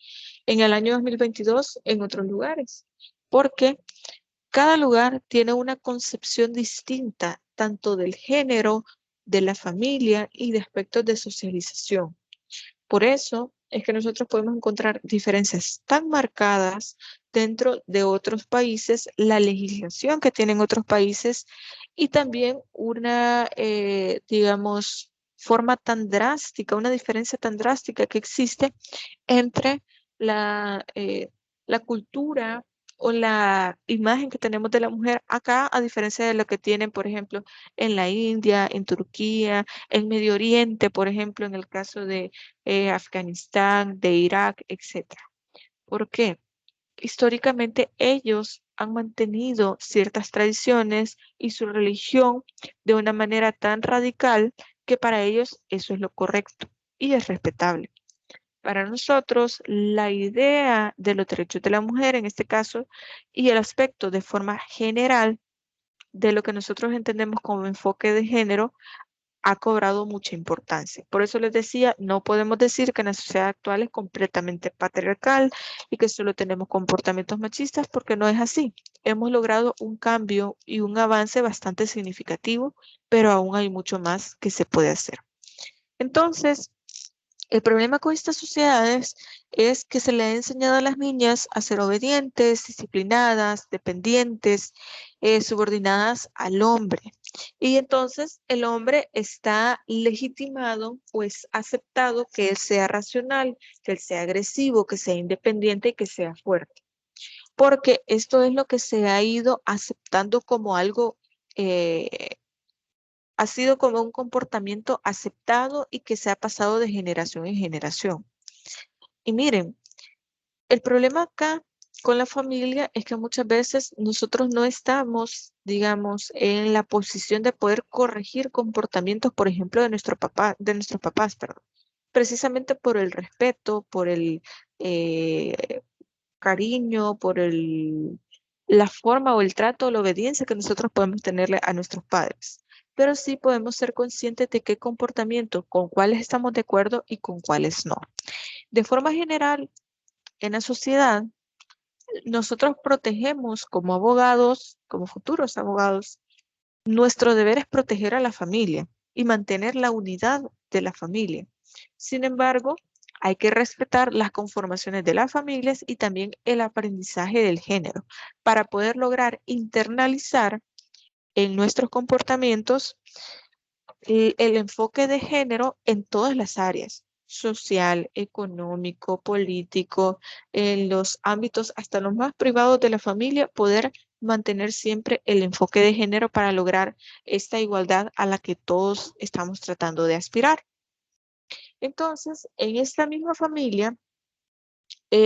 A: en el año 2022 en otros lugares. Porque cada lugar tiene una concepción distinta, tanto del género, de la familia y de aspectos de socialización. Por eso es que nosotros podemos encontrar diferencias tan marcadas dentro de otros países, la legislación que tienen otros países y también una, digamos, forma tan drástica, una diferencia tan drástica que existe entre la cultura o la imagen que tenemos de la mujer acá, a diferencia de lo que tienen, por ejemplo, en la India, en Turquía, en Medio Oriente, por ejemplo, en el caso de Afganistán, de Irak, etc. ¿Por qué? Históricamente ellos han mantenido ciertas tradiciones y su religión de una manera tan radical que para ellos eso es lo correcto y es respetable. Para nosotros, la idea de los derechos de la mujer, en este caso, y el aspecto de forma general de lo que nosotros entendemos como enfoque de género, ha cobrado mucha importancia. Por eso les decía, no podemos decir que en la sociedad actual es completamente patriarcal y que solo tenemos comportamientos machistas, porque no es así. Hemos logrado un cambio y un avance bastante significativo, pero aún hay mucho más que se puede hacer. Entonces, el problema con estas sociedades es que se le ha enseñado a las niñas a ser obedientes, disciplinadas, dependientes, subordinadas al hombre. Y entonces el hombre está legitimado o es aceptado que él sea racional, que él sea agresivo, que sea independiente y que sea fuerte. Porque esto es lo que se ha ido aceptando como algo ha sido como un comportamiento aceptado y que se ha pasado de generación en generación. Y miren, el problema acá con la familia es que muchas veces nosotros no estamos, digamos, en la posición de poder corregir comportamientos, por ejemplo, de nuestros papás, perdón. Precisamente por el respeto, por el cariño, la forma o el trato o la obediencia que nosotros podemos tenerle a nuestros padres. Pero sí podemos ser conscientes de qué comportamiento, con cuáles estamos de acuerdo y con cuáles no. De forma general, en la sociedad, nosotros protegemos como abogados, como futuros abogados, nuestro deber es proteger a la familia y mantener la unidad de la familia. Sin embargo, hay que respetar las conformaciones de las familias y también el aprendizaje del género para poder lograr internalizar en nuestros comportamientos el enfoque de género en todas las áreas, social, económico, político, en los ámbitos hasta los más privados de la familia, poder mantener siempre el enfoque de género para lograr esta igualdad a la que todos estamos tratando de aspirar. Entonces, en esta misma familia,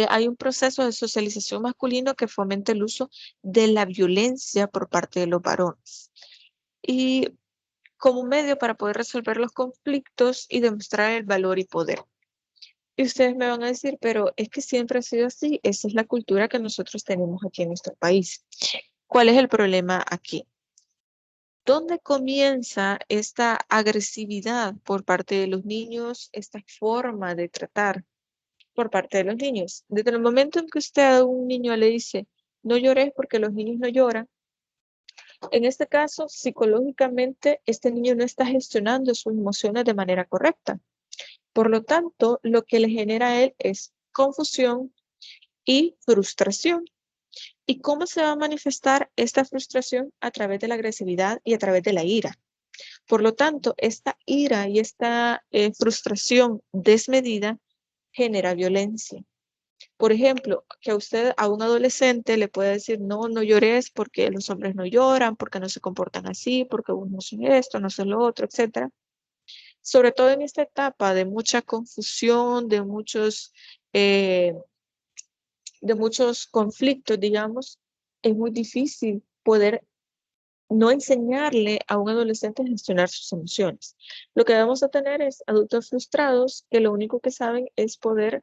A: hay un proceso de socialización masculino que fomenta el uso de la violencia por parte de los varones. Y como un medio para poder resolver los conflictos y demostrar el valor y poder. Y ustedes me van a decir, pero es que siempre ha sido así, esa es la cultura que nosotros tenemos aquí en nuestro país. ¿Cuál es el problema aquí? ¿Dónde comienza esta agresividad por parte de los niños, esta forma de tratar por parte de los niños? Desde el momento en que usted a un niño le dice, no llores porque los niños no lloran, en este caso, psicológicamente, este niño no está gestionando sus emociones de manera correcta. Por lo tanto, lo que le genera a él es confusión y frustración. ¿Y cómo se va a manifestar esta frustración? A través de la agresividad y a través de la ira. Por lo tanto, esta ira y esta frustración desmedida genera violencia. Por ejemplo, que a usted, a un adolescente, le puede decir, no, no llores porque los hombres no lloran, porque no se comportan así, porque uno no son esto, no son lo otro, etc. Sobre todo en esta etapa de mucha confusión, eh, de muchos conflictos, digamos, es muy difícil poder no enseñarle a un adolescente a gestionar sus emociones. Lo que vamos a tener es adultos frustrados que lo único que saben es poder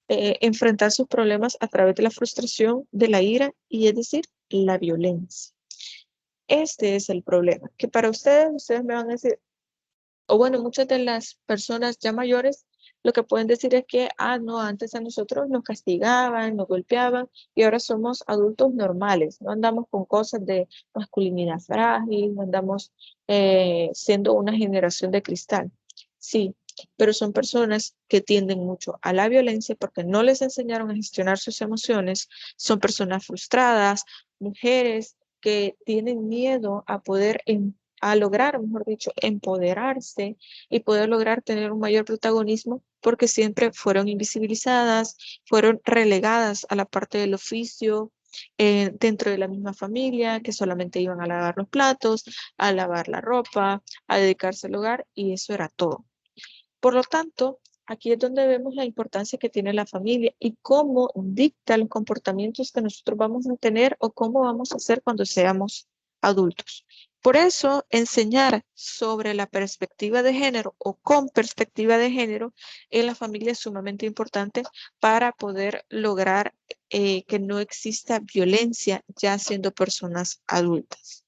A: enfrentar sus problemas a través de la frustración, de la ira y es decir, la violencia. Este es el problema, que para ustedes me van a decir, o bueno, muchas de las personas ya mayores lo que pueden decir es que, no, antes a nosotros nos castigaban, nos golpeaban y ahora somos adultos normales, no andamos con cosas de masculinidad frágil, no andamos siendo una generación de cristal. Sí, pero son personas que tienden mucho a la violencia porque no les enseñaron a gestionar sus emociones, son personas frustradas, mujeres que tienen miedo a poder a lograr, mejor dicho, empoderarse y poder lograr tener un mayor protagonismo porque siempre fueron invisibilizadas, fueron relegadas a la parte del oficio dentro de la misma familia, que solamente iban a lavar los platos, a lavar la ropa, a dedicarse al hogar y eso era todo. Por lo tanto, aquí es donde vemos la importancia que tiene la familia y cómo dicta los comportamientos que nosotros vamos a tener o cómo vamos a hacer cuando seamos adultos. Por eso, enseñar sobre la perspectiva de género o con perspectiva de género en la familia es sumamente importante para poder lograr que no exista violencia ya siendo personas adultas.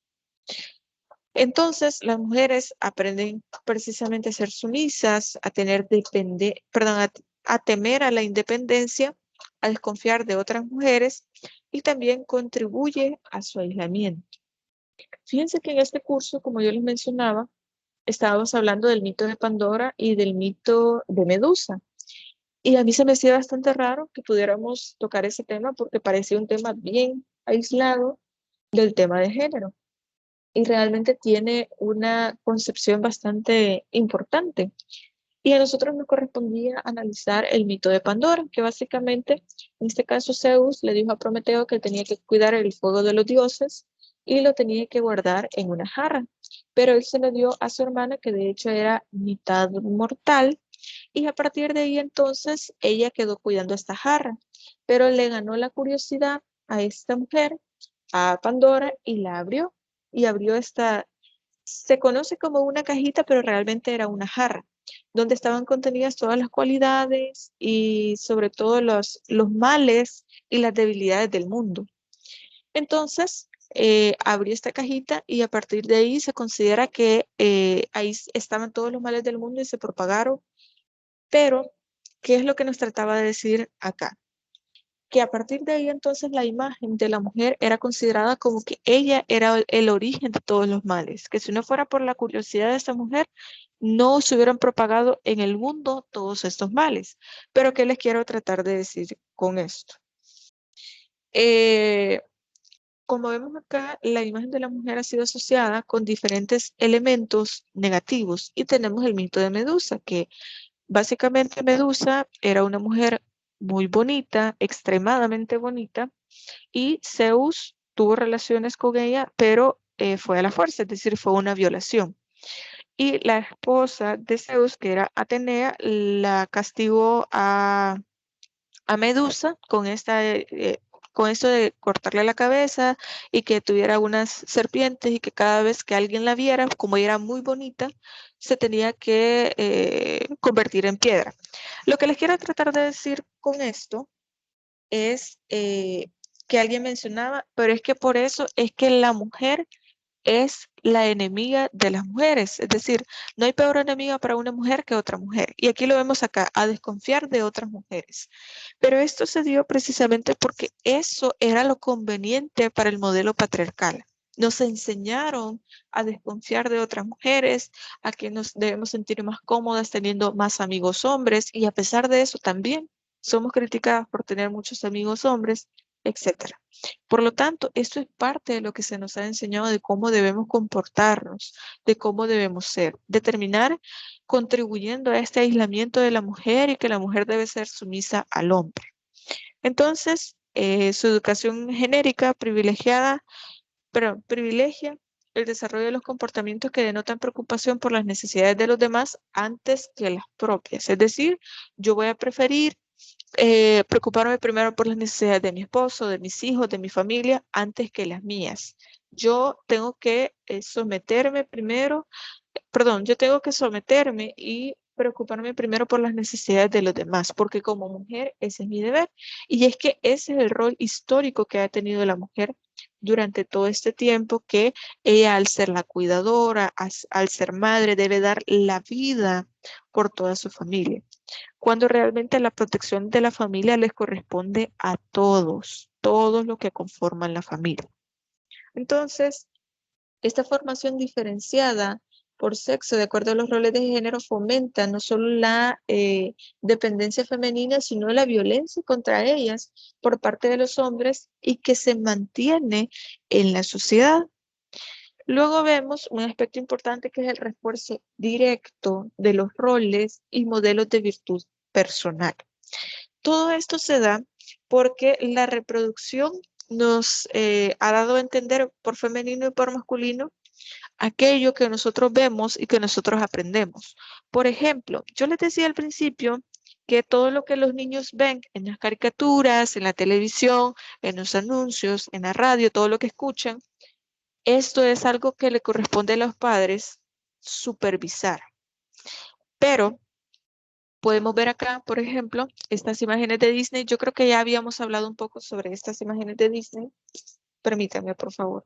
A: Entonces, las mujeres aprenden precisamente a ser sumisas, a tener a temer a la independencia, a desconfiar de otras mujeres y también contribuye a su aislamiento. Fíjense que en este curso, como yo les mencionaba, estábamos hablando del mito de Pandora y del mito de Medusa. Y a mí se me hacía bastante raro que pudiéramos tocar ese tema porque parecía un tema bien aislado del tema de género. Y realmente tiene una concepción bastante importante. Y a nosotros nos correspondía analizar el mito de Pandora, que básicamente, en este caso Zeus le dijo a Prometeo que tenía que cuidar el fuego de los dioses y lo tenía que guardar en una jarra. Pero él se lo dio a su hermana, que de hecho era mitad mortal, y a partir de ahí entonces ella quedó cuidando esta jarra, pero le ganó la curiosidad a esta mujer, a Pandora, y la abrió. Y abrió se conoce como una cajita, pero realmente era una jarra, donde estaban contenidas todas las cualidades y sobre todo los males y las debilidades del mundo. Entonces, abrió esta cajita y a partir de ahí se considera que ahí estaban todos los males del mundo y se propagaron. Pero, ¿qué es lo que nos trataba de decir acá? Que a partir de ahí entonces la imagen de la mujer era considerada como que ella era el origen de todos los males, que si no fuera por la curiosidad de esta mujer, no se hubieran propagado en el mundo todos estos males. Pero ¿qué les quiero tratar de decir con esto? Como vemos acá, la imagen de la mujer ha sido asociada con diferentes elementos negativos y tenemos el mito de Medusa, que básicamente Medusa era una mujer muy bonita, extremadamente bonita, y Zeus tuvo relaciones con ella, pero fue a la fuerza, es decir, fue una violación. Y la esposa de Zeus, que era Atenea, la castigó a Medusa con esto de cortarle la cabeza y que tuviera unas serpientes y que cada vez que alguien la viera, como ella era muy bonita, se tenía que convertir en piedra. Lo que les quiero tratar de decir con esto es que alguien mencionaba, pero es que por eso es que la mujer es la enemiga de las mujeres. Es decir, no hay peor enemiga para una mujer que otra mujer. Y aquí lo vemos acá, a desconfiar de otras mujeres. Pero esto se dio precisamente porque eso era lo conveniente para el modelo patriarcal. Nos enseñaron a desconfiar de otras mujeres, a que nos debemos sentir más cómodas teniendo más amigos hombres y a pesar de eso también somos criticadas por tener muchos amigos hombres, etcétera. Por lo tanto, esto es parte de lo que se nos ha enseñado de cómo debemos comportarnos, de cómo debemos ser, de terminar contribuyendo a este aislamiento de la mujer y que la mujer debe ser sumisa al hombre. Entonces, su educación genérica privilegia el desarrollo de los comportamientos que denotan preocupación por las necesidades de los demás antes que las propias. Es decir, yo voy a preferir preocuparme primero por las necesidades de mi esposo, de mis hijos, de mi familia, antes que las mías. Yo tengo que someterme primero, yo tengo que someterme y preocuparme primero por las necesidades de los demás, porque como mujer ese es mi deber. Y es que ese es el rol histórico que ha tenido la mujer durante todo este tiempo, que ella al ser la cuidadora, al ser madre, debe dar la vida por toda su familia, cuando realmente la protección de la familia les corresponde a todos los que conforman la familia. Entonces, esta formación diferenciada por sexo, de acuerdo a los roles de género, fomenta no solo la dependencia femenina, sino la violencia contra ellas por parte de los hombres y que se mantiene en la sociedad. Luego vemos un aspecto importante que es el refuerzo directo de los roles y modelos de virtud personal. Todo esto se da porque la reproducción nos ha dado a entender por femenino y por masculino aquello que nosotros vemos y que nosotros aprendemos. Por ejemplo, yo les decía al principio que todo lo que los niños ven en las caricaturas, en la televisión, en los anuncios, en la radio, todo lo que escuchan, esto es algo que le corresponde a los padres supervisar. Pero podemos ver acá, por ejemplo, estas imágenes de Disney. Yo creo que ya habíamos hablado un poco sobre estas imágenes de Disney. Permítanme, por favor.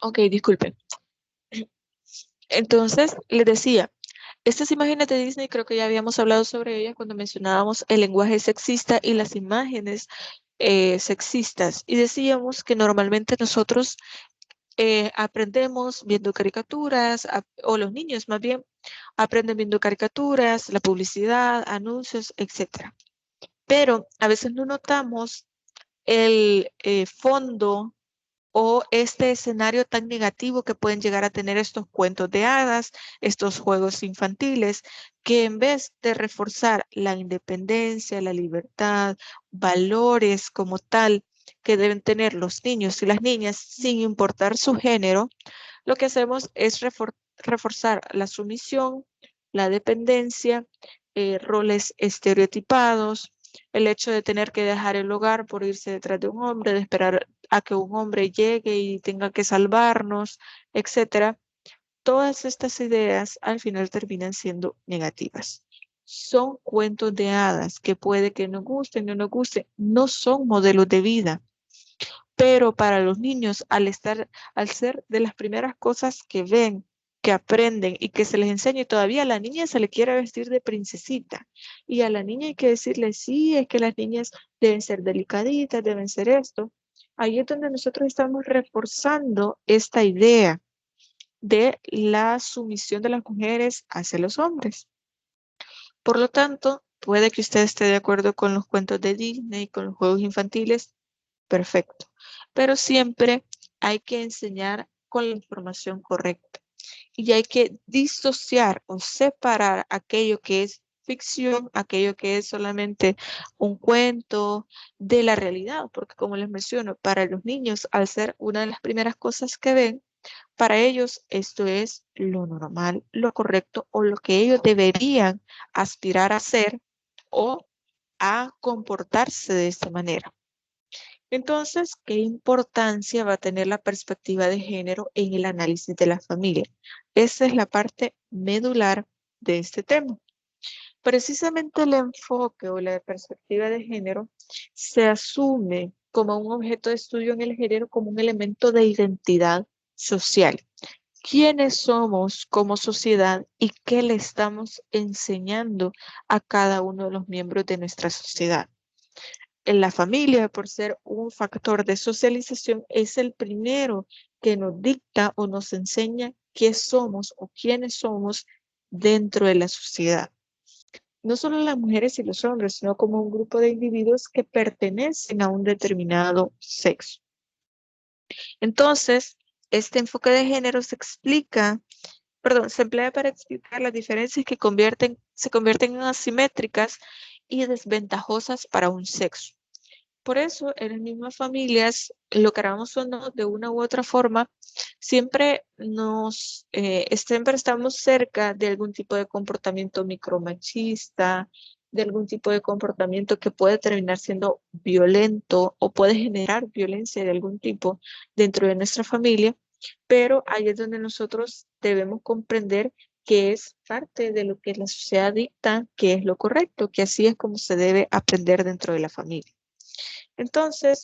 A: Ok, disculpen. Entonces, les decía, estas imágenes de Disney creo que ya habíamos hablado sobre ellas cuando mencionábamos el lenguaje sexista y las imágenes sexistas. Y decíamos que normalmente nosotros aprendemos viendo caricaturas, o los niños más bien, aprenden viendo caricaturas, la publicidad, anuncios, etc. Pero a veces no notamos el fondo o este escenario tan negativo que pueden llegar a tener estos cuentos de hadas, estos juegos infantiles, que en vez de reforzar la independencia, la libertad, valores como tal que deben tener los niños y las niñas sin importar su género, lo que hacemos es reforzar la sumisión, la dependencia, roles estereotipados, el hecho de tener que dejar el hogar por irse detrás de un hombre, de esperar a que un hombre llegue y tenga que salvarnos, etcétera. Todas estas ideas al final terminan siendo negativas. Son cuentos de hadas que puede que nos gusten o no nos gusten, no son modelos de vida. Pero para los niños, al ser de las primeras cosas que ven, que aprenden y que se les enseña, y todavía a la niña se le quiere vestir de princesita. Y a la niña hay que decirle, sí, es que las niñas deben ser delicaditas, deben ser esto. Ahí es donde nosotros estamos reforzando esta idea de la sumisión de las mujeres hacia los hombres. Por lo tanto, puede que usted esté de acuerdo con los cuentos de Disney, con los juegos infantiles, perfecto. Pero siempre hay que enseñar con la información correcta. Y hay que disociar o separar aquello que es ficción, aquello que es solamente un cuento de la realidad. Porque como les menciono, para los niños, al ser una de las primeras cosas que ven, para ellos esto es lo normal, lo correcto o lo que ellos deberían aspirar a ser o a comportarse de esta manera. Entonces, ¿qué importancia va a tener la perspectiva de género en el análisis de la familia? Esa es la parte medular de este tema. Precisamente el enfoque o la perspectiva de género se asume como un objeto de estudio en el género como un elemento de identidad social. ¿Quiénes somos como sociedad y qué le estamos enseñando a cada uno de los miembros de nuestra sociedad? En la familia, por ser un factor de socialización, es el primero que nos dicta o nos enseña qué somos o quiénes somos dentro de la sociedad. No solo las mujeres y los hombres, sino como un grupo de individuos que pertenecen a un determinado sexo. Entonces, este enfoque de género se emplea para explicar las diferencias que se convierten en asimétricas y desventajosas para un sexo. Por eso, en las mismas familias, lo queramos o no, de una u otra forma, siempre estamos cerca de algún tipo de comportamiento micromachista, de algún tipo de comportamiento que puede terminar siendo violento o puede generar violencia de algún tipo dentro de nuestra familia, pero ahí es donde nosotros debemos comprender que es parte de lo que la sociedad dicta, que es lo correcto, que así es como se debe aprender dentro de la familia. Entonces,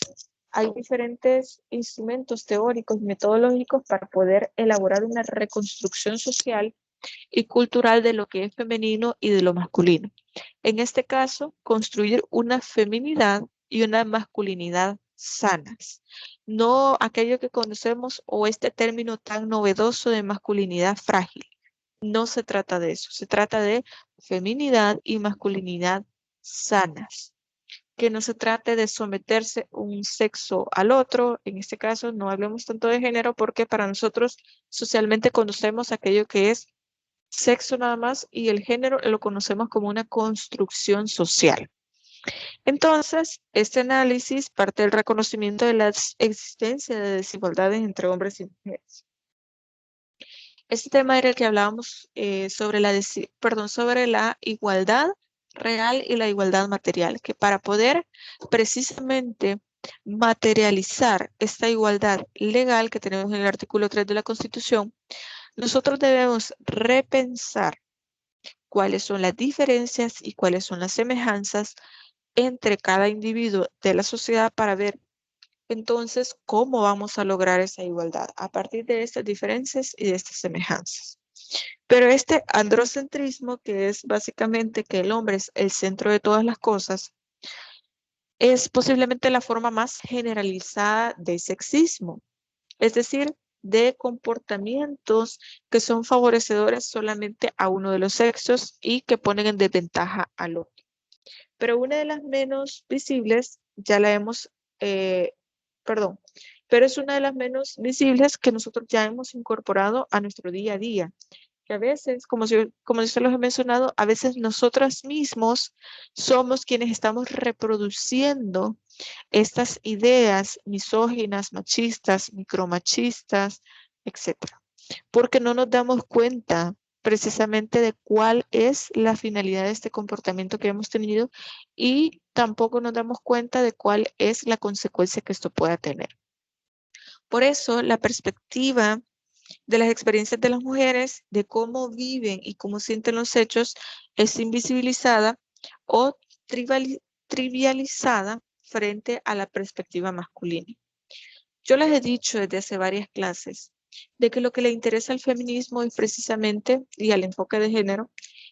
A: hay diferentes instrumentos teóricos y metodológicos para poder elaborar una reconstrucción social y cultural de lo que es femenino y de lo masculino. En este caso, construir una feminidad y una masculinidad sanas. No aquello que conocemos o este término tan novedoso de masculinidad frágil. No se trata de eso, se trata de feminidad y masculinidad sanas. Que no se trate de someterse un sexo al otro, en este caso no hablemos tanto de género porque para nosotros socialmente conocemos aquello que es sexo nada más y el género lo conocemos como una construcción social. Entonces, este análisis parte del reconocimiento de la existencia de desigualdades entre hombres y mujeres. Este tema era el que hablábamos sobre la igualdad real y la igualdad material, que para poder precisamente materializar esta igualdad legal que tenemos en el artículo 3 de la Constitución, nosotros debemos repensar cuáles son las diferencias y cuáles son las semejanzas entre cada individuo de la sociedad para ver entonces cómo vamos a lograr esa igualdad a partir de estas diferencias y de estas semejanzas. Pero este androcentrismo, que es básicamente que el hombre es el centro de todas las cosas, es posiblemente la forma más generalizada de sexismo, es decir, de comportamientos que son favorecedores solamente a uno de los sexos y que ponen en desventaja al otro. Pero una de las menos visibles, ya la hemos, pero es una de las menos visibles que nosotros ya hemos incorporado a nuestro día a día. Que a veces, como yo se los he mencionado, a veces nosotros mismos somos quienes estamos reproduciendo estas ideas misóginas, machistas, micromachistas, etcétera, porque no nos damos cuenta precisamente de cuál es la finalidad de este comportamiento que hemos tenido y tampoco nos damos cuenta de cuál es la consecuencia que esto pueda tener. Por eso, la perspectiva de las experiencias de las mujeres, de cómo viven y cómo sienten los hechos, es invisibilizada o trivializada frente a la perspectiva masculina. Yo les he dicho desde hace varias clases de que lo que le interesa al feminismo es precisamente, y al enfoque de género,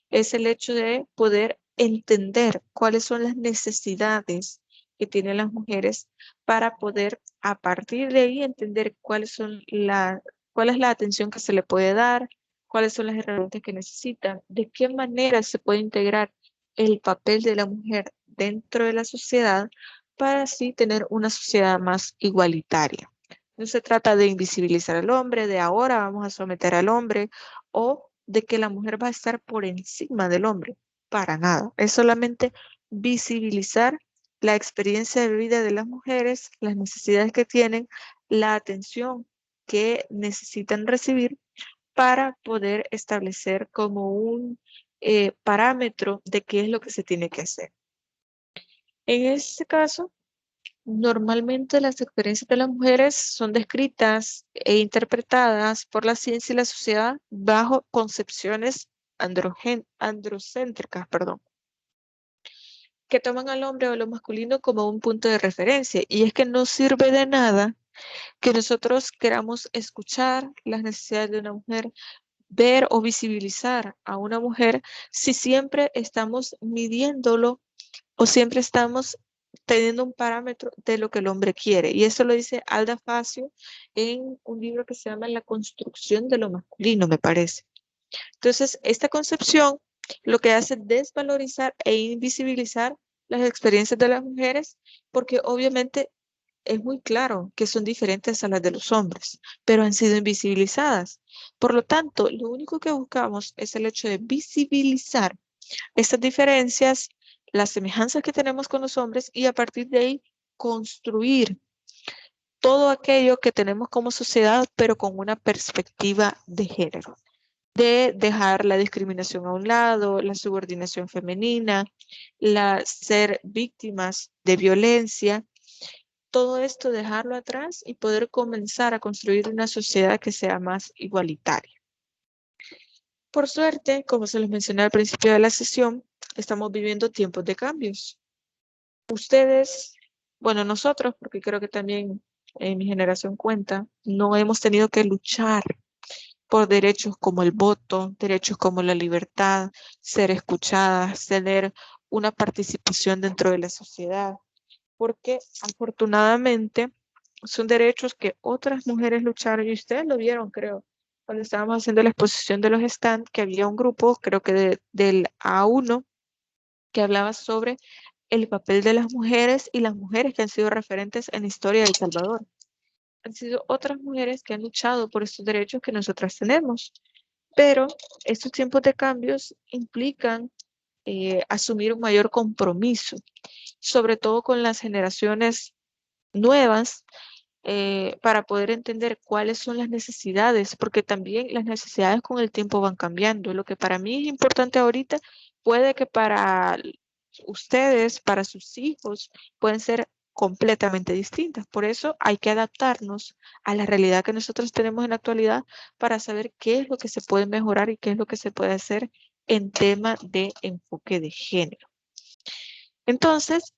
A: es el hecho de poder entender cuáles son las necesidades que tienen las mujeres para poder a partir de ahí entender cuál es la atención que se le puede dar, cuáles son las herramientas que necesitan, de qué manera se puede integrar el papel de la mujer dentro de la sociedad para así tener una sociedad más igualitaria. No se trata de invisibilizar al hombre, de ahora vamos a someter al hombre o de que la mujer va a estar por encima del hombre. Para nada. Es solamente visibilizar la experiencia de vida de las mujeres, las necesidades que tienen, la atención que necesitan recibir para poder establecer como un parámetro de qué es lo que se tiene que hacer. En este caso, normalmente las experiencias de las mujeres son descritas e interpretadas por la ciencia y la sociedad bajo concepciones androcéntricas, que toman al hombre o lo masculino como un punto de referencia. Y es que no sirve de nada que nosotros queramos escuchar las necesidades de una mujer, ver o visibilizar a una mujer si siempre estamos midiéndolo o siempre estamos teniendo un parámetro de lo que el hombre quiere. Y eso lo dice Alda Facio en un libro que se llama La construcción de lo masculino, me parece. Entonces, esta concepción lo que hace es desvalorizar e invisibilizar las experiencias de las mujeres, porque obviamente es muy claro que son diferentes a las de los hombres, pero han sido invisibilizadas. Por lo tanto, lo único que buscamos es el hecho de visibilizar estas diferencias, las semejanzas que tenemos con los hombres y a partir de ahí construir todo aquello que tenemos como sociedad, pero con una perspectiva de género. de dejar la discriminación a un lado, la subordinación femenina, ser víctimas de violencia, todo esto dejarlo atrás y poder comenzar a construir una sociedad que sea más igualitaria. Por suerte, como se les mencioné al principio de la sesión, estamos viviendo tiempos de cambios. Ustedes, bueno, nosotros, porque creo que también en mi generación cuenta, no hemos tenido que luchar por derechos como el voto, derechos como la libertad, ser escuchadas, tener una participación dentro de la sociedad, porque afortunadamente son derechos que otras mujeres lucharon y ustedes lo vieron, creo, cuando estábamos haciendo la exposición de los stands, que había un grupo, creo que del A1, que hablaba sobre el papel de las mujeres y las mujeres que han sido referentes en la historia de El Salvador. Han sido otras mujeres que han luchado por estos derechos que nosotras tenemos. Pero estos tiempos de cambios implican asumir un mayor compromiso, sobre todo con las generaciones nuevas, para poder entender cuáles son las necesidades, porque también las necesidades con el tiempo van cambiando. Lo que para mí es importante ahorita, puede que para ustedes, para sus hijos, pueden ser completamente distintas. Por eso hay que adaptarnos a la realidad que nosotros tenemos en la actualidad para saber qué es lo que se puede mejorar y qué es lo que se puede hacer en tema de enfoque de género. Entonces,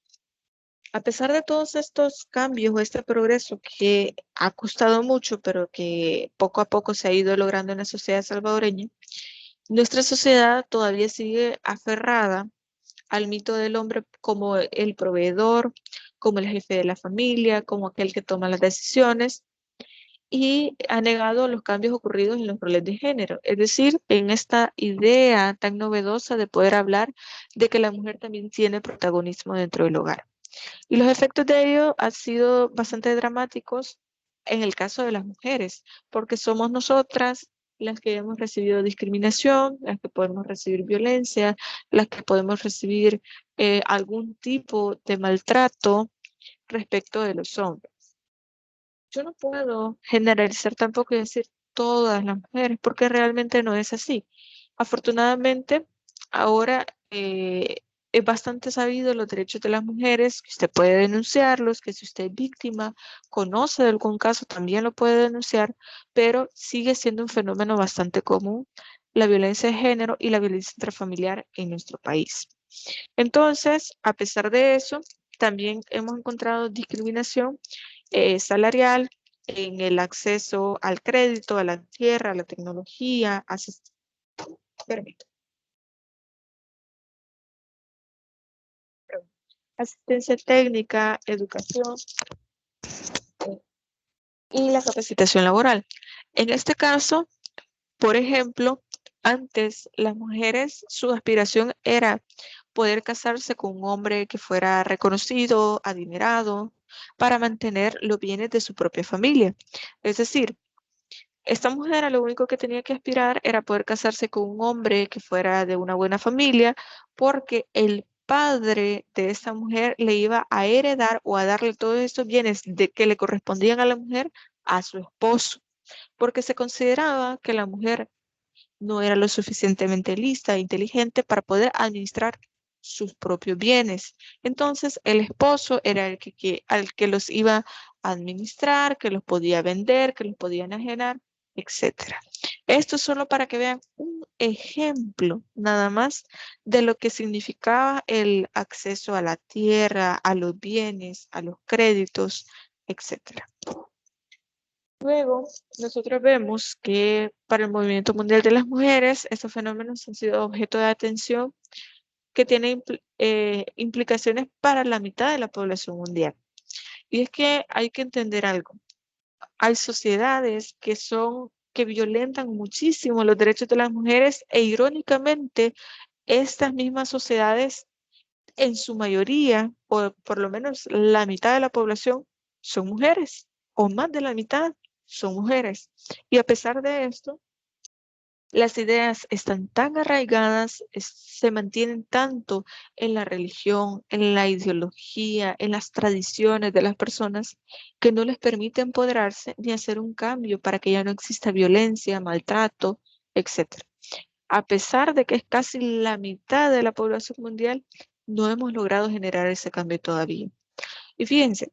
A: a pesar de todos estos cambios o este progreso que ha costado mucho, pero que poco a poco se ha ido logrando en la sociedad salvadoreña, nuestra sociedad todavía sigue aferrada al mito del hombre como el proveedor, como el jefe de la familia, como aquel que toma las decisiones, y ha negado los cambios ocurridos en los roles de género. Es decir, en esta idea tan novedosa de poder hablar de que la mujer también tiene protagonismo dentro del hogar. Y los efectos de ello han sido bastante dramáticos en el caso de las mujeres, porque somos nosotras las que hemos recibido discriminación, las que podemos recibir violencia, las que podemos recibir algún tipo de maltrato respecto de los hombres. Yo no puedo generalizar tampoco y decir todas las mujeres, porque realmente no es así. Afortunadamente, ahora es bastante sabido los derechos de las mujeres, que usted puede denunciarlos, que si usted es víctima, conoce de algún caso, también lo puede denunciar, pero sigue siendo un fenómeno bastante común la violencia de género y la violencia intrafamiliar en nuestro país. Entonces, a pesar de eso, también hemos encontrado discriminación salarial en el acceso al crédito, a la tierra, a la tecnología, asistencia técnica, educación y la capacitación laboral. En este caso, por ejemplo, antes las mujeres, su aspiración era poder casarse con un hombre que fuera reconocido, adinerado, para mantener los bienes de su propia familia. Es decir, esta mujer a lo único que tenía que aspirar era poder casarse con un hombre que fuera de una buena familia, porque el padre de esta mujer le iba a heredar o a darle todos estos bienes que le correspondían a la mujer a su esposo, porque se consideraba que la mujer no era lo suficientemente lista e inteligente para poder administrar sus propios bienes. Entonces, el esposo era al que los iba a administrar, que los podía vender, que los podía enajenar, etc. Esto solo para que vean un ejemplo nada más de lo que significaba el acceso a la tierra, a los bienes, a los créditos, etc. Luego, nosotros vemos que para el movimiento mundial de las mujeres, estos fenómenos han sido objeto de atención que tiene implicaciones para la mitad de la población mundial. Y es que hay que entender algo. Hay sociedades que violentan muchísimo los derechos de las mujeres e irónicamente, estas mismas sociedades, en su mayoría, o por lo menos la mitad de la población, son mujeres, o más de la mitad son mujeres. Y a pesar de esto, las ideas están tan arraigadas, se mantienen tanto en la religión, en la ideología, en las tradiciones de las personas, que no les permite empoderarse ni hacer un cambio para que ya no exista violencia, maltrato, etc. A pesar de que es casi la mitad de la población mundial, no hemos logrado generar ese cambio todavía. Y fíjense,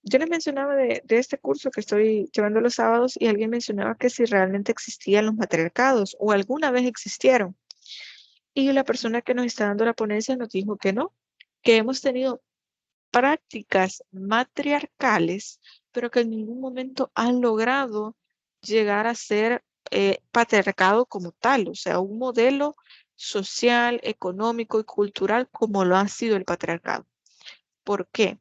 A: yo les mencionaba de este curso que estoy llevando los sábados y alguien mencionaba que si realmente existían los matriarcados o alguna vez existieron. Y la persona que nos está dando la ponencia nos dijo que no, que hemos tenido prácticas matriarcales, pero que en ningún momento han logrado llegar a ser patriarcado como tal, o sea, un modelo social, económico y cultural como lo ha sido el patriarcado. ¿Por qué?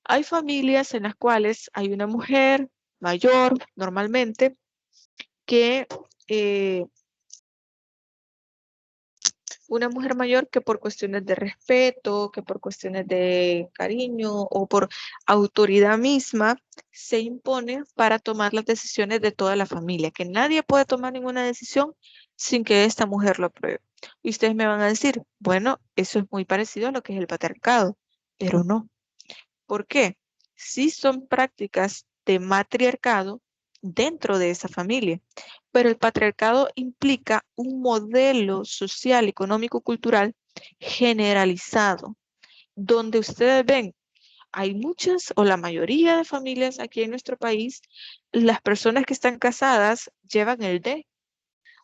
A: Hay familias en las cuales hay una mujer mayor, normalmente, que una mujer mayor que por cuestiones de respeto, que por cuestiones de cariño o por autoridad misma se impone para tomar las decisiones de toda la familia, que nadie puede tomar ninguna decisión sin que esta mujer lo apruebe. Y ustedes me van a decir, bueno, eso es muy parecido a lo que es el patriarcado, pero no. ¿Por qué? Sí son prácticas de matriarcado dentro de esa familia, pero el patriarcado implica un modelo social, económico, cultural generalizado, donde ustedes ven, hay muchas o la mayoría de familias aquí en nuestro país, las personas que están casadas llevan el D,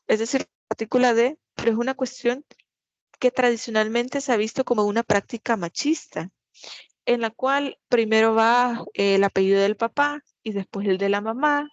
A: es decir, la partícula D, pero es una cuestión que tradicionalmente se ha visto como una práctica machista en la cual primero va el apellido del papá y después el de la mamá.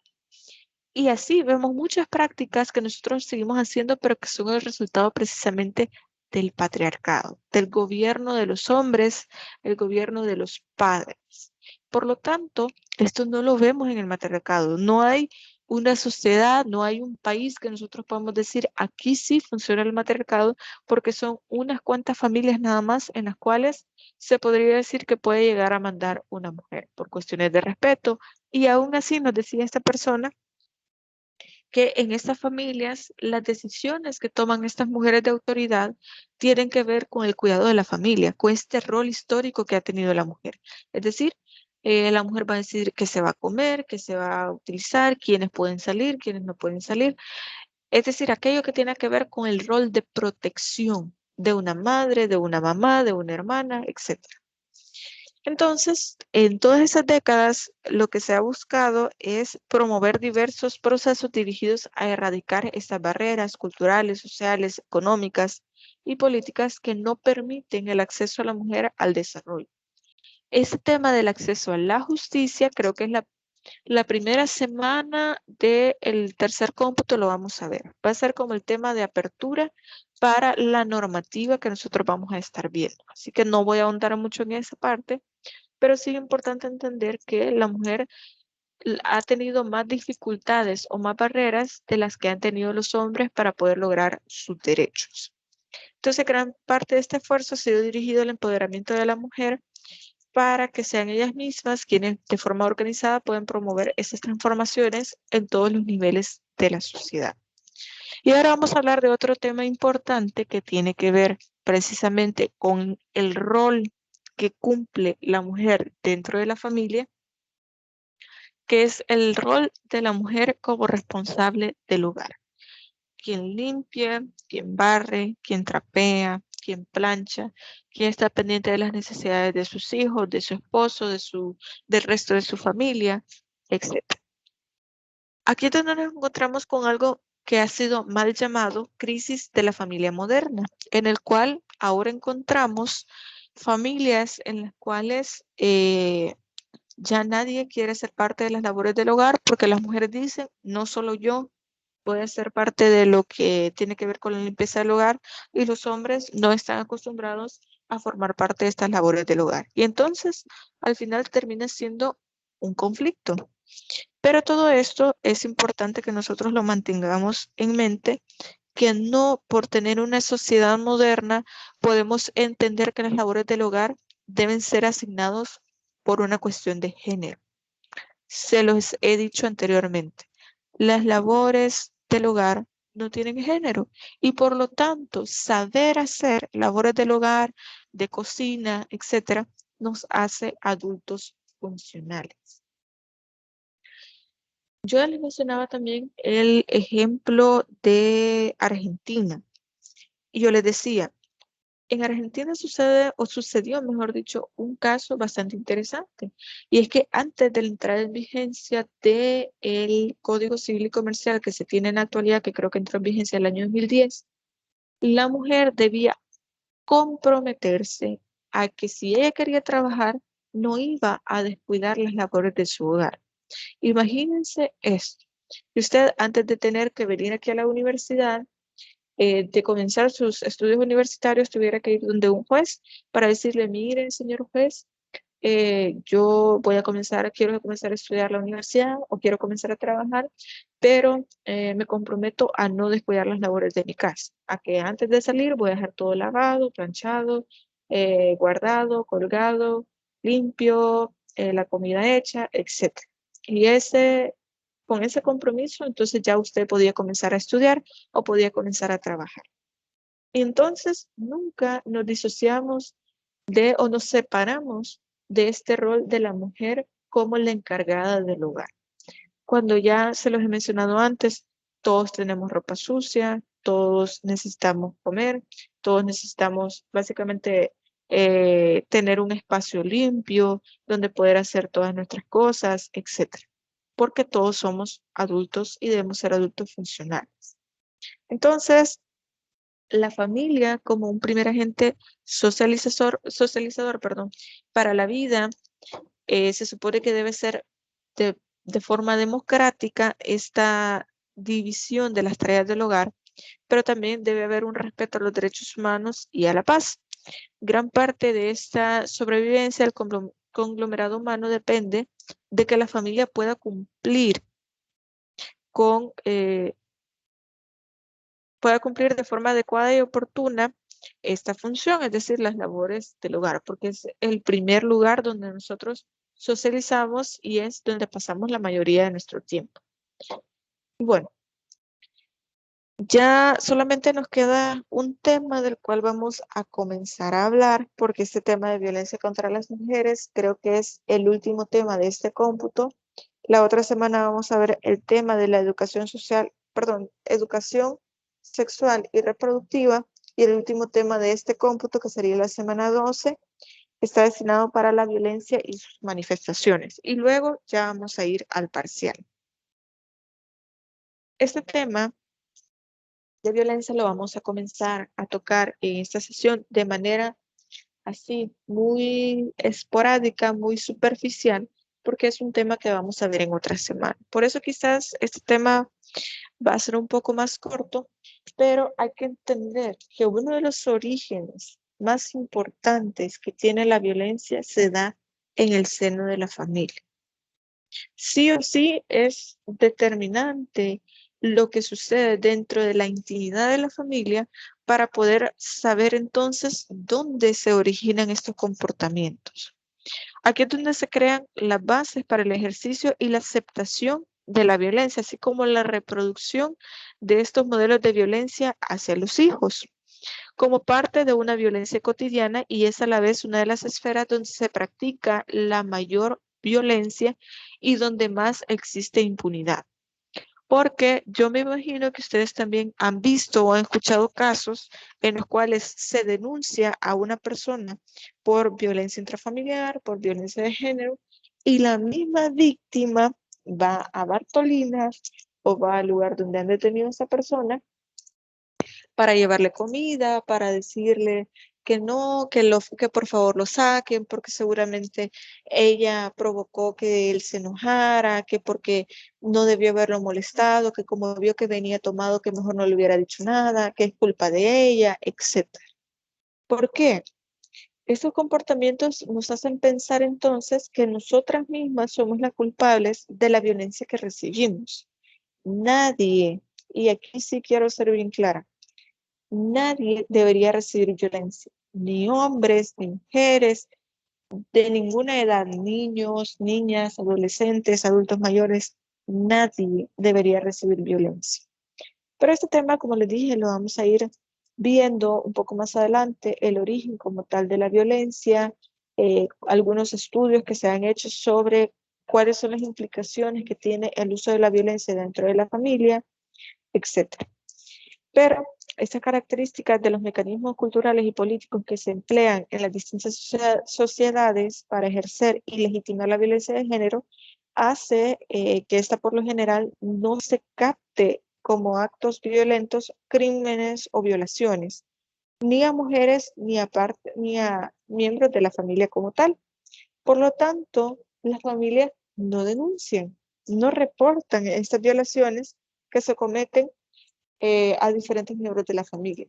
A: Y así vemos muchas prácticas que nosotros seguimos haciendo, pero que son el resultado precisamente del patriarcado, del gobierno de los hombres, el gobierno de los padres. Por lo tanto, esto no lo vemos en el matriarcado. No hay una sociedad, no hay un país que nosotros podamos decir, aquí sí funciona el matriarcado, porque son unas cuantas familias nada más en las cuales se podría decir que puede llegar a mandar una mujer por cuestiones de respeto. Y aún así nos decía esta persona que en estas familias las decisiones que toman estas mujeres de autoridad tienen que ver con el cuidado de la familia, con este rol histórico que ha tenido la mujer. Es decir, la mujer va a decidir qué se va a comer, qué se va a utilizar, quiénes pueden salir, quiénes no pueden salir. Es decir, aquello que tiene que ver con el rol de protección de una madre, de una mamá, de una hermana, etcétera. Entonces, en todas esas décadas, lo que se ha buscado es promover diversos procesos dirigidos a erradicar estas barreras culturales, sociales, económicas y políticas que no permiten el acceso a la mujer al desarrollo. Este tema del acceso a la justicia creo que es la primera semana del tercer cómputo lo vamos a ver. Va a ser como el tema de apertura para la normativa que nosotros vamos a estar viendo. Así que no voy a ahondar mucho en esa parte, pero sí es importante entender que la mujer ha tenido más dificultades o más barreras de las que han tenido los hombres para poder lograr sus derechos. Entonces, gran parte de este esfuerzo ha sido dirigido al empoderamiento de la mujer para que sean ellas mismas quienes de forma organizada pueden promover esas transformaciones en todos los niveles de la sociedad. Y ahora vamos a hablar de otro tema importante que tiene que ver precisamente con el rol que cumple la mujer dentro de la familia, que es el rol de la mujer como responsable del hogar. Quien limpia, quien barre, quien trapea, quien plancha, quien está pendiente de las necesidades de sus hijos, de su esposo, del resto de su familia, etc. Aquí es donde nos encontramos con algo que ha sido mal llamado crisis de la familia moderna, en el cual ahora encontramos familias en las cuales ya nadie quiere ser parte de las labores del hogar porque las mujeres dicen, no solo yo voy a ser parte de lo que tiene que ver con la limpieza del hogar y los hombres no están acostumbrados a formar parte de estas labores del hogar. Y entonces al final termina siendo un conflicto. Pero todo esto es importante que nosotros lo mantengamos en mente, que no por tener una sociedad moderna podemos entender que las labores del hogar deben ser asignados por una cuestión de género. Se los he dicho anteriormente, las labores del hogar no tienen género y por lo tanto saber hacer labores del hogar, de cocina, etcétera, nos hace adultos funcionales. Yo les mencionaba también el ejemplo de Argentina. Y yo les decía, en Argentina sucede, o sucedió, mejor dicho, un caso bastante interesante. Y es que antes de la entrada en vigencia del Código Civil y Comercial que se tiene en la actualidad, que creo que entró en vigencia el año 2010, la mujer debía comprometerse a que si ella quería trabajar, no iba a descuidar las labores de su hogar. Imagínense esto, que usted antes de tener que venir aquí a la universidad, de comenzar sus estudios universitarios, tuviera que ir donde un juez para decirle, mire, señor juez, yo quiero comenzar a estudiar la universidad o quiero comenzar a trabajar, pero me comprometo a no descuidar las labores de mi casa, a que antes de salir voy a dejar todo lavado, planchado, guardado, colgado, limpio, la comida hecha, etc. Y con ese compromiso, entonces ya usted podía comenzar a estudiar o podía comenzar a trabajar. Y entonces nunca nos disociamos o nos separamos de este rol de la mujer como la encargada del hogar. Cuando ya se los he mencionado antes, todos tenemos ropa sucia, todos necesitamos comer, todos necesitamos básicamente tener un espacio limpio donde poder hacer todas nuestras cosas, etc. Porque todos somos adultos y debemos ser adultos funcionales. Entonces, la familia como un primer agente socializador, perdón, para la vida, se supone que debe ser de forma democrática esta división de las tareas del hogar, pero también debe haber un respeto a los derechos humanos y a la paz. Gran parte de esta sobrevivencia del conglomerado humano depende de que la familia pueda cumplir con pueda cumplir de forma adecuada y oportuna esta función, es decir, las labores del hogar, porque es el primer lugar donde nosotros socializamos y es donde pasamos la mayoría de nuestro tiempo. Bueno, ya solamente nos queda un tema del cual vamos a comenzar a hablar, porque este tema de violencia contra las mujeres creo que es el último tema de este cómputo. La otra semana vamos a ver el tema de la educación sexual y reproductiva, y el último tema de este cómputo, que sería la semana 12, está destinado para la violencia y sus manifestaciones. Y luego ya vamos a ir al parcial. Este tema de violencia lo vamos a comenzar a tocar en esta sesión de manera así muy esporádica, muy superficial, porque es un tema que vamos a ver en otra semana. Por eso quizás este tema va a ser un poco más corto, pero hay que entender que uno de los orígenes más importantes que tiene la violencia se da en el seno de la familia. Sí o sí es determinante lo que sucede dentro de la intimidad de la familia para poder saber entonces dónde se originan estos comportamientos. Aquí es donde se crean las bases para el ejercicio y la aceptación de la violencia, así como la reproducción de estos modelos de violencia hacia los hijos, como parte de una violencia cotidiana, y es a la vez una de las esferas donde se practica la mayor violencia y donde más existe impunidad. Porque yo me imagino que ustedes también han visto o han escuchado casos en los cuales se denuncia a una persona por violencia intrafamiliar, por violencia de género, y la misma víctima va a Bartolina o va al lugar donde han detenido a esa persona para llevarle comida, para decirle que no, que por favor lo saquen, porque seguramente ella provocó que él se enojara, que porque no debió haberlo molestado, que como vio que venía tomado, que mejor no le hubiera dicho nada, que es culpa de ella, etc. ¿Por qué? Estos comportamientos nos hacen pensar entonces que nosotras mismas somos las culpables de la violencia que recibimos. Nadie, y aquí sí quiero ser bien clara, nadie debería recibir violencia, ni hombres, ni mujeres, de ninguna edad, niños, niñas, adolescentes, adultos mayores, nadie debería recibir violencia. Pero este tema, como les dije, lo vamos a ir viendo un poco más adelante, el origen como tal de la violencia, algunos estudios que se han hecho sobre cuáles son las implicaciones que tiene el uso de la violencia dentro de la familia, etc. Pero estas características de los mecanismos culturales y políticos que se emplean en las distintas sociedades para ejercer y legitimar la violencia de género hace que esta por lo general no se capte como actos violentos, crímenes o violaciones, ni a mujeres ni a miembros de la familia como tal. Por lo tanto, las familias no denuncian, no reportan estas violaciones que se cometen a diferentes miembros de la familia.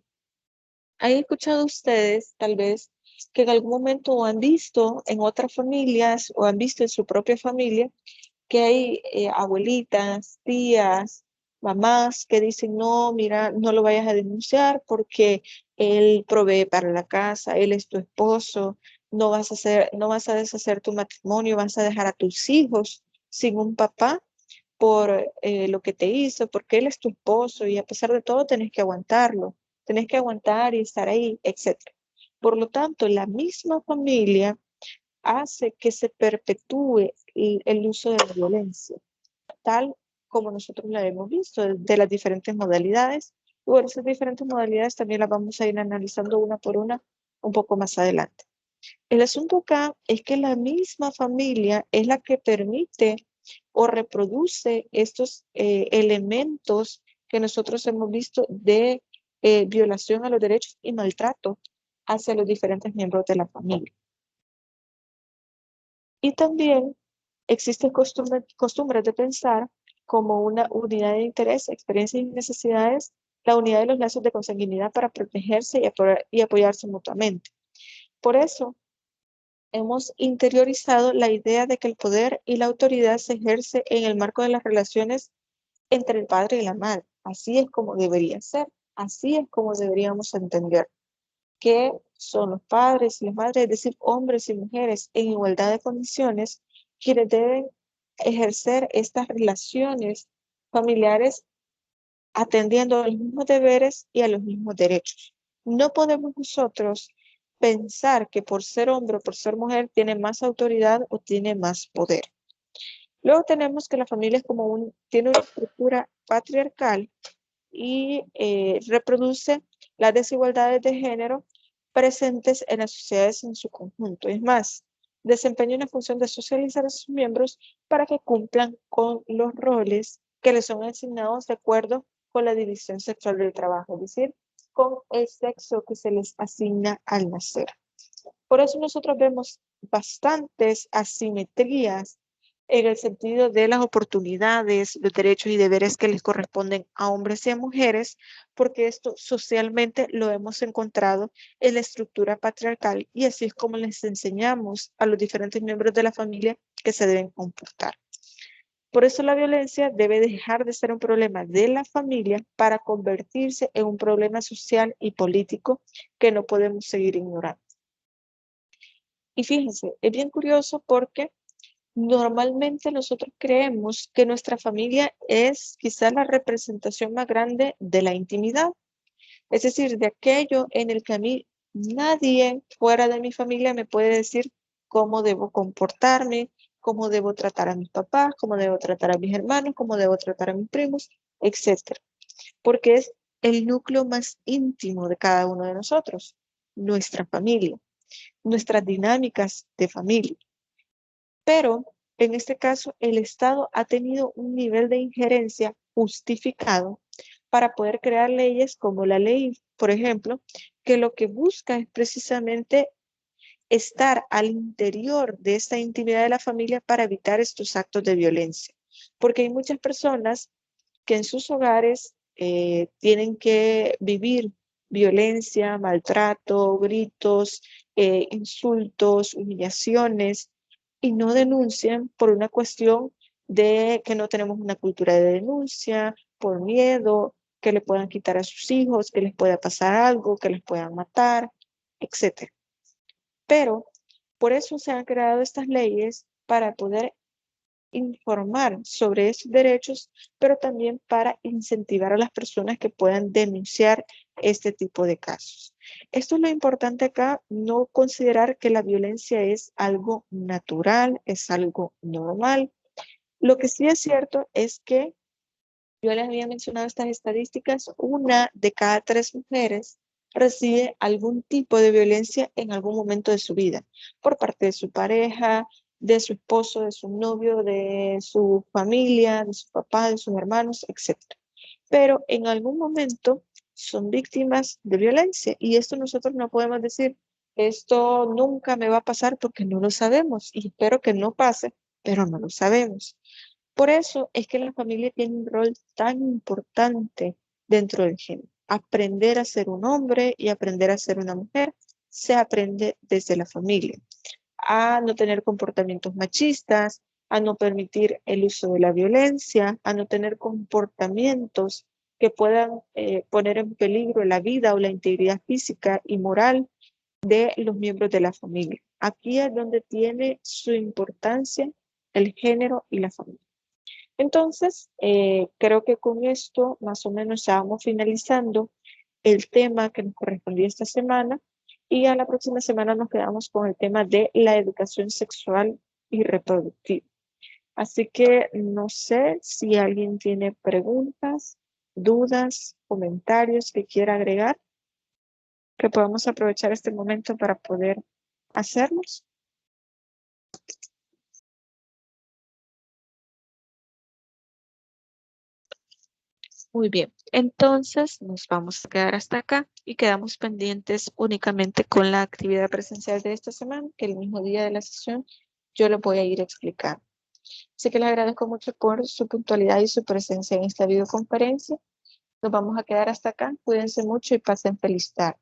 A: ¿Han escuchado ustedes, tal vez, que en algún momento han visto en otras familias o han visto en su propia familia que hay abuelitas, tías, mamás que dicen, no, mira, no lo vayas a denunciar porque él provee para la casa, él es tu esposo, no vas a deshacer tu matrimonio, vas a dejar a tus hijos sin un papá por lo que te hizo, porque él es tu esposo y a pesar de todo tenés que aguantarlo, tenés que aguantar y estar ahí, etc. Por lo tanto, la misma familia hace que se perpetúe el uso de la violencia, tal como nosotros la hemos visto, de las diferentes modalidades. Y bueno, esas diferentes modalidades también las vamos a ir analizando una por una un poco más adelante. El asunto acá es que la misma familia es la que permite o reproduce estos elementos que nosotros hemos visto de violación a los derechos y maltrato hacia los diferentes miembros de la familia. Y también existen costumbres de pensar como una unidad de interés, experiencias y necesidades, la unidad de los lazos de consanguinidad para protegerse y apoyarse mutuamente. Por eso, hemos interiorizado la idea de que el poder y la autoridad se ejerce en el marco de las relaciones entre el padre y la madre. Así es como debería ser, así es como deberíamos entender que son los padres y las madres, es decir, hombres y mujeres en igualdad de condiciones, quienes deben ejercer estas relaciones familiares atendiendo a los mismos deberes y a los mismos derechos. No podemos nosotros pensar que por ser hombre o por ser mujer tiene más autoridad o tiene más poder. Luego tenemos que la familia es tiene una estructura patriarcal y reproduce las desigualdades de género presentes en las sociedades en su conjunto. Es más, desempeña una función de socializar a sus miembros para que cumplan con los roles que les son asignados de acuerdo con la división sexual del trabajo, es decir, con el sexo que se les asigna al nacer. Por eso nosotros vemos bastantes asimetrías en el sentido de las oportunidades, los derechos y deberes que les corresponden a hombres y a mujeres, porque esto socialmente lo hemos encontrado en la estructura patriarcal y así es como les enseñamos a los diferentes miembros de la familia que se deben comportar. Por eso la violencia debe dejar de ser un problema de la familia para convertirse en un problema social y político que no podemos seguir ignorando. Y fíjense, es bien curioso porque normalmente nosotros creemos que nuestra familia es quizá la representación más grande de la intimidad, es decir, de aquello en el que a mí nadie fuera de mi familia me puede decir cómo debo comportarme, cómo debo tratar a mis papás, cómo debo tratar a mis hermanos, cómo debo tratar a mis primos, etc. Porque es el núcleo más íntimo de cada uno de nosotros, nuestra familia, nuestras dinámicas de familia. Pero en este caso, el Estado ha tenido un nivel de injerencia justificado para poder crear leyes como la ley, por ejemplo, que lo que busca es precisamente estar al interior de esta intimidad de la familia para evitar estos actos de violencia. Porque hay muchas personas que en sus hogares tienen que vivir violencia, maltrato, gritos, insultos, humillaciones, y no denuncian por una cuestión de que no tenemos una cultura de denuncia, por miedo, que le puedan quitar a sus hijos, que les pueda pasar algo, que les puedan matar, etc. Pero por eso se han creado estas leyes para poder informar sobre esos derechos, pero también para incentivar a las personas que puedan denunciar este tipo de casos. Esto es lo importante acá, no considerar que la violencia es algo natural, es algo normal. Lo que sí es cierto es que yo les había mencionado estas estadísticas, 1 de cada 3 mujeres recibe algún tipo de violencia en algún momento de su vida, por parte de su pareja, de su esposo, de su novio, de su familia, de su papá, de sus hermanos, etc. Pero en algún momento son víctimas de violencia y esto nosotros no podemos decir, esto nunca me va a pasar porque no lo sabemos y espero que no pase, pero no lo sabemos. Por eso es que la familia tiene un rol tan importante dentro del género. Aprender a ser un hombre y aprender a ser una mujer se aprende desde la familia. A no tener comportamientos machistas, a no permitir el uso de la violencia, a no tener comportamientos que puedan poner en peligro la vida o la integridad física y moral de los miembros de la familia. Aquí es donde tiene su importancia el género y la familia. Entonces, creo que con esto más o menos ya vamos finalizando el tema que nos correspondía esta semana y a la próxima semana nos quedamos con el tema de la educación sexual y reproductiva. Así que no sé si alguien tiene preguntas, dudas, comentarios que quiera agregar, que podamos aprovechar este momento para poder hacerlos. Muy bien, entonces nos vamos a quedar hasta acá y quedamos pendientes únicamente con la actividad presencial de esta semana, que el mismo día de la sesión yo lo voy a ir explicando. Así que les agradezco mucho por su puntualidad y su presencia en esta videoconferencia. Nos vamos a quedar hasta acá. Cuídense mucho y pasen feliz tarde.